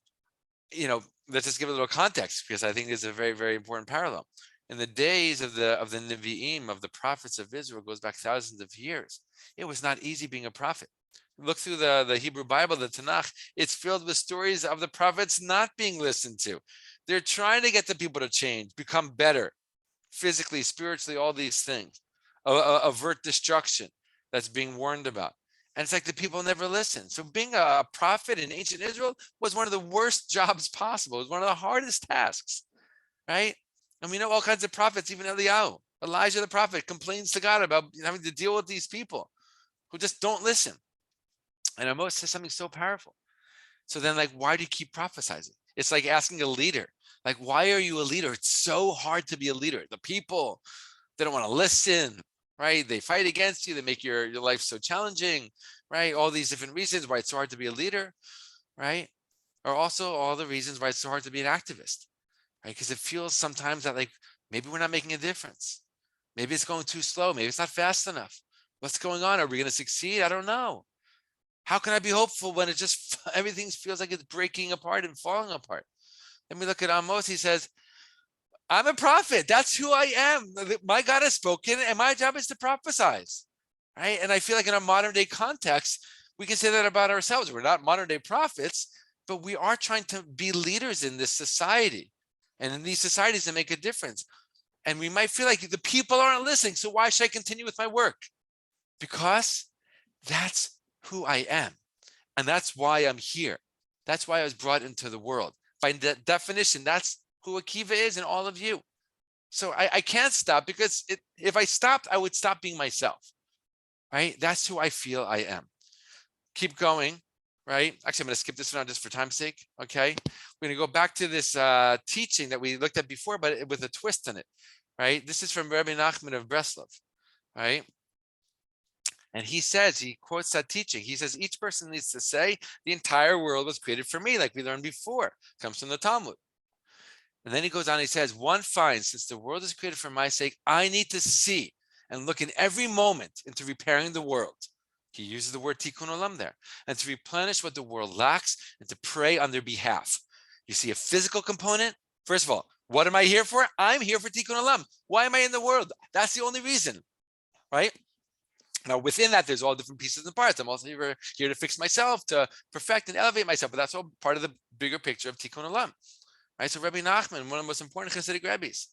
let's just give a little context, because I think it's a very, very important parallel. In the days of the Nevi'im, of the prophets of Israel, goes back thousands of years. It was not easy being a prophet. Look through the Hebrew Bible, the Tanakh. It's filled with stories of the prophets not being listened to. They're trying to get the people to change, become better, physically, spiritually, all these things, avert destruction that's being warned about. And it's like the people never listen. So being a prophet in ancient Israel was one of the worst jobs possible. It was one of the hardest tasks, right? And we know all kinds of prophets, even Eliyahu, Elijah the prophet, complains to God about having to deal with these people who just don't listen. And Amos says something so powerful. So then, like, why do you keep prophesizing? It's like asking a leader, like, why are you a leader? It's so hard to be a leader. The people, They don't want to listen, right? They fight against you. They make your life so challenging, right? All these different reasons why it's so hard to be a leader, right? Or also all the reasons why it's so hard to be an activist, right? Because it feels sometimes that like maybe we're not making a difference. Maybe it's going too slow. Maybe it's not fast enough. What's going on? Are we going to succeed? I don't know. How can I be hopeful when it just everything feels like it's breaking apart and falling apart? And we look at Amos. He says, I'm a prophet. That's who I am. My God has spoken, and my job is to prophesize. Right. And I feel like in a modern day context, we can say that about ourselves. We're not modern day prophets, but we are trying to be leaders in this society and in these societies to make a difference. And we might feel like the people aren't listening. So why should I continue with my work? Because that's who I am. And that's why I'm here. That's why I was brought into the world. By definition, that's who Akiva is and all of you. So I can't stop because if I stopped, I would stop being myself, right? That's who I feel I am. Keep going, right? Actually, I'm going to skip this one just for time's sake, okay? We're going to go back to this teaching that we looked at before, but with a twist in it, right? This is from Rabbi Nachman of Breslov, right? And he says, he quotes that teaching. He says, each person needs to say, the entire world was created for me, like we learned before. It comes from the Talmud. And then he goes on, he says, one finds, since the world is created for my sake, I need to see and look in every moment into repairing the world. He uses the word tikkun olam there, and to replenish what the world lacks and to pray on their behalf. You see a physical component. First of all, what am I here for? I'm here for tikkun olam. Why am I in the world? That's the only reason, right? Now, within that, there's all different pieces and parts. I'm also here to fix myself, to perfect and elevate myself, but that's all part of the bigger picture of tikkun olam. Right, so Rabbi Nachman, one of the most important Hasidic rabbis,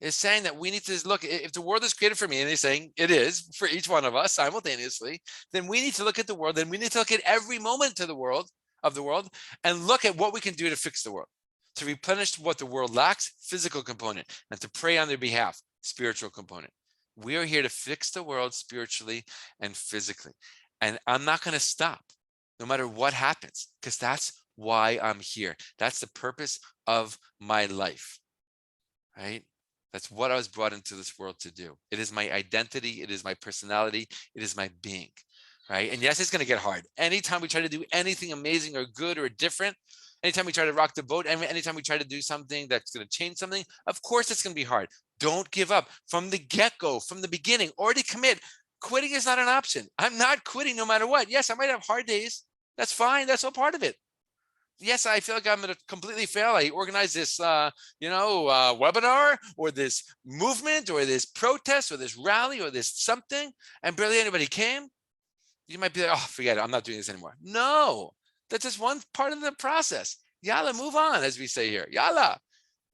is saying that we need to look, if the world is created for me, and he's saying it is for each one of us simultaneously, then we need to look at the world, then we need to look at every moment of the world, and look at what we can do to fix the world, to replenish what the world lacks, physical component, and to pray on their behalf, spiritual component. We are here to fix the world spiritually and physically. And I'm not going to stop, no matter what happens, because that's why I'm here. That's the purpose of my life, right? That's what I was brought into this world to do. It is my identity. It is my personality. It is my being, right? And yes, it's going to get hard. Anytime we try to do anything amazing or good or different, anytime we try to rock the boat, anytime we try to do something that's going to change something, of course it's going to be hard. Don't give up from the get-go, from the beginning. Already commit. Quitting is not an option. I'm not quitting no matter what. Yes, I might have hard days. That's fine. That's all part of it. Yes, I feel like I'm going to completely fail. I organized this, webinar or this movement or this protest or this rally or this something, and barely anybody came. You might be like, oh, forget it. I'm not doing this anymore. No, that's just one part of the process. Yalla, move on, as we say here. Yalla,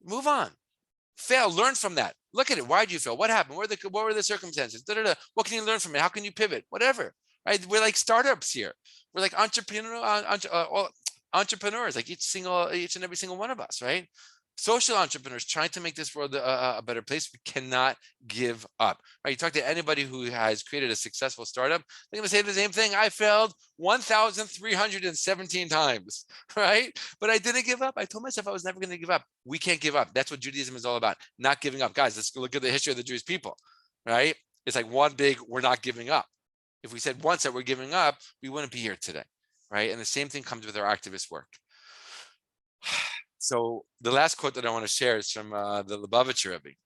move on. Fail, learn from that. Look at it. Why did you fail? What happened? What were the circumstances? Da-da-da. What can you learn from it? How can you pivot? Whatever. Right? We're like startups here. We're like entrepreneurs, like each and every single one of us, right? Social entrepreneurs trying to make this world a better place. We cannot give up, right? You talk to anybody who has created a successful startup, they're going to say the same thing. I failed 1,317 times, right? But I didn't give up. I told myself I was never going to give up. We can't give up. That's what Judaism is all about. Not giving up. Guys, let's look at the history of the Jewish people, right? It's like one big, we're not giving up. If we said once that we're giving up, we wouldn't be here today. Right? And the same thing comes with our activist work. So the last quote that I want to share is from the Lubavitcher Rebbe,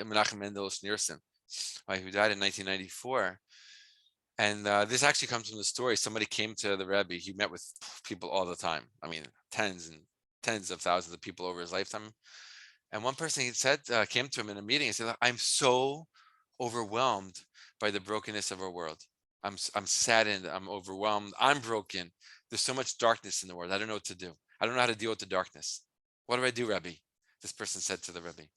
Menachem Mendel Schneerson, who died in 1994. And this actually comes from the story. Somebody came to the Rebbe. He met with people all the time. I mean, tens and tens of thousands of people over his lifetime. And one person he said came to him in a meeting and said, I'm so overwhelmed by the brokenness of our world. I'm saddened. I'm overwhelmed. I'm broken. There's so much darkness in the world. I don't know what to do. I don't know how to deal with the darkness. What do I do, Rebbe? This person said to the Rebbe.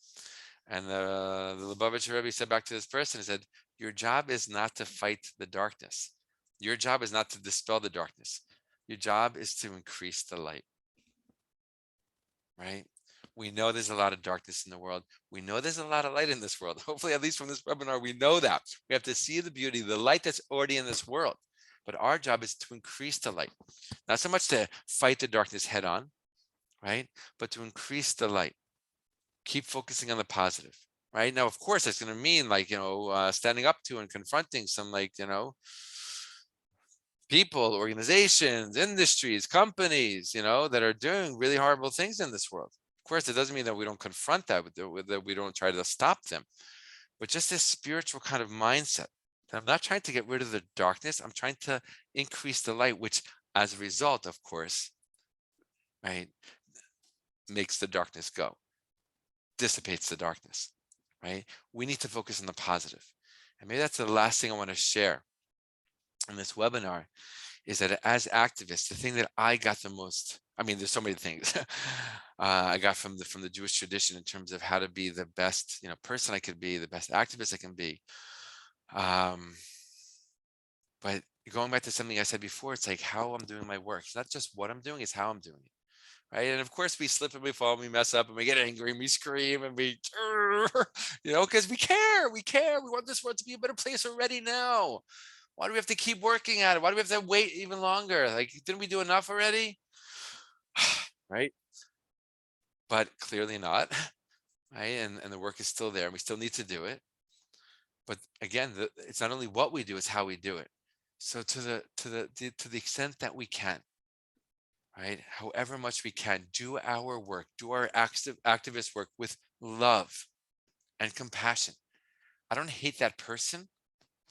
And the Lubavitcher Rebbe said back to this person, he said, your job is not to fight the darkness. Your job is not to dispel the darkness. Your job is to increase the light. Right? We know there's a lot of darkness in the world. We know there's a lot of light in this world. Hopefully, at least from this webinar, we know that. We have to see the beauty, the light that's already in this world. But our job is to increase the light. Not so much to fight the darkness head on, right? But to increase the light. Keep focusing on the positive. right? Now, of course, that's going to mean like, standing up to and confronting some like, people, organizations, industries, companies, that are doing really horrible things in this world. Of course, it doesn't mean that we don't confront that, that we don't try to stop them, but just this spiritual kind of mindset. I'm not trying to get rid of the darkness. I'm trying to increase the light, which as a result, of course, right, makes the darkness go, dissipates the darkness, right? We need to focus on the positive. And maybe that's the last thing I want to share in this webinar is that as activists, the thing that I got the most, I mean, there's so many things I got from the Jewish tradition in terms of how to be the best, person I could be, the best activist I can be. But going back to something I said before, it's like how I'm doing my work. It's not just what I'm doing, it's how I'm doing it. Right. And of course we slip and we fall and we mess up and we get angry and we scream and we, because we care. We care. We want this world to be a better place already now. Why do we have to keep working at it? Why do we have to wait even longer? Like, didn't we do enough already? Right. But clearly not. Right. And the work is still there. We still need to do it. But again, it's not only what we do, it's how we do it. So to the extent that we can, right, however much we can, do our work, do our activist work with love and compassion. I don't hate that person.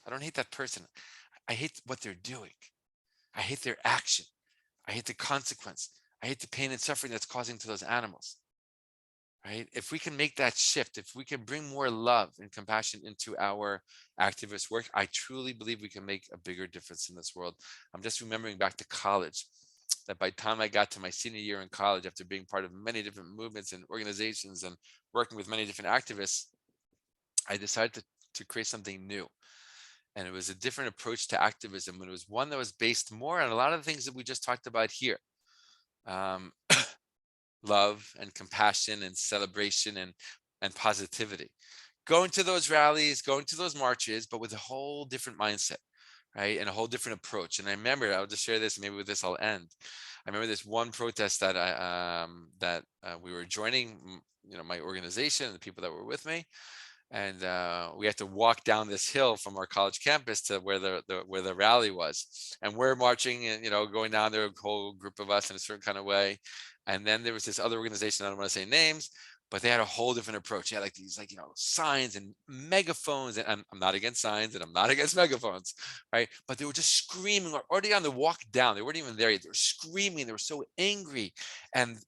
I don't hate that person. I hate what they're doing. I hate their action. I hate the consequence. I hate the pain and suffering that's causing to those animals. Right? If we can make that shift, if we can bring more love and compassion into our activist work, I truly believe we can make a bigger difference in this world. I'm just remembering back to college, that by the time I got to my senior year in college, after being part of many different movements and organizations and working with many different activists, I decided to create something new. And it was a different approach to activism. And it was one that was based more on a lot of the things that we just talked about here. Um, love and compassion and celebration and positivity. Going to those rallies, going to those marches, but with a whole different mindset, right? And a whole different approach. And I remember, I'll just share this, and maybe with this I'll end. I remember this one protest that we were joining, my organization and the people that were with me, and we had to walk down this hill from our college campus to where the rally was, and we're marching and going down there, a whole group of us in a certain kind of way. And then there was this other organization, I don't want to say names, but they had a whole different approach. They had like these signs and megaphones, and I'm not against signs and I'm not against megaphones, right? But they were just screaming already on the walk down. They weren't even there yet. They were screaming. They were so angry, and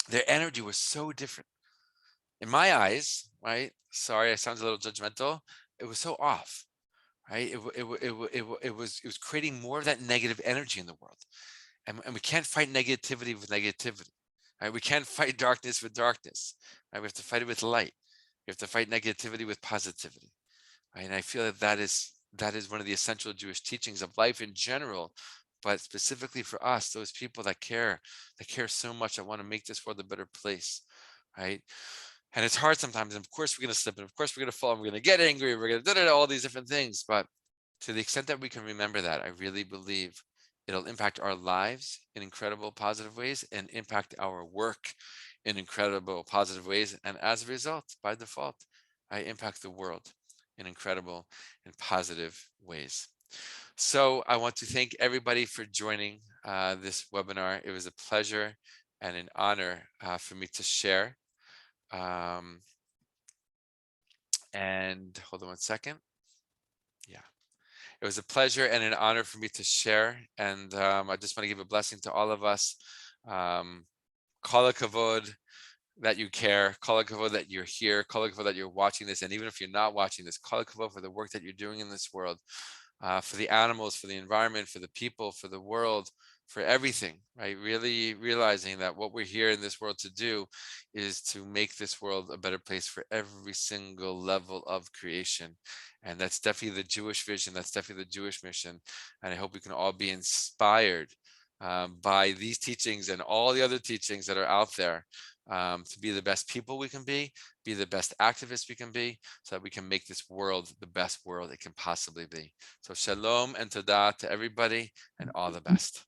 their energy was so different. In my eyes, right? Sorry, I sound a little judgmental. It was so off, right? It was creating more of that negative energy in the world, and we can't fight negativity with negativity, right? We can't fight darkness with darkness, right? We have to fight it with light. We have to fight negativity with positivity, right? And I feel that is one of the essential Jewish teachings of life in general, but specifically for us, those people that care so much, that want to make this world a better place, right? And it's hard sometimes. And of course, we're going to slip, and of course, we're going to fall, and we're going to get angry. We're going to do all these different things. But to the extent that we can remember that, I really believe it'll impact our lives in incredible positive ways and impact our work in incredible positive ways. And as a result, by default, I impact the world in incredible and positive ways. So I want to thank everybody for joining this webinar. It was a pleasure and an honor for me to share. And hold on one second. Yeah, it was a pleasure and an honor for me to share. And I just want to give a blessing to all of us. Kol hakavod that you care, kol hakavod that you're here, kol hakavod that you're watching this. And even if you're not watching this, kol hakavod for the work that you're doing in this world, for the animals, for the environment, for the people, for the world, for everything, right? Really realizing that what we're here in this world to do is to make this world a better place for every single level of creation. And that's definitely the Jewish vision. That's definitely the Jewish mission. And I hope we can all be inspired by these teachings and all the other teachings that are out there, to be the best people we can be the best activists we can be, so that we can make this world the best world it can possibly be. So shalom and todah to everybody, and all the best.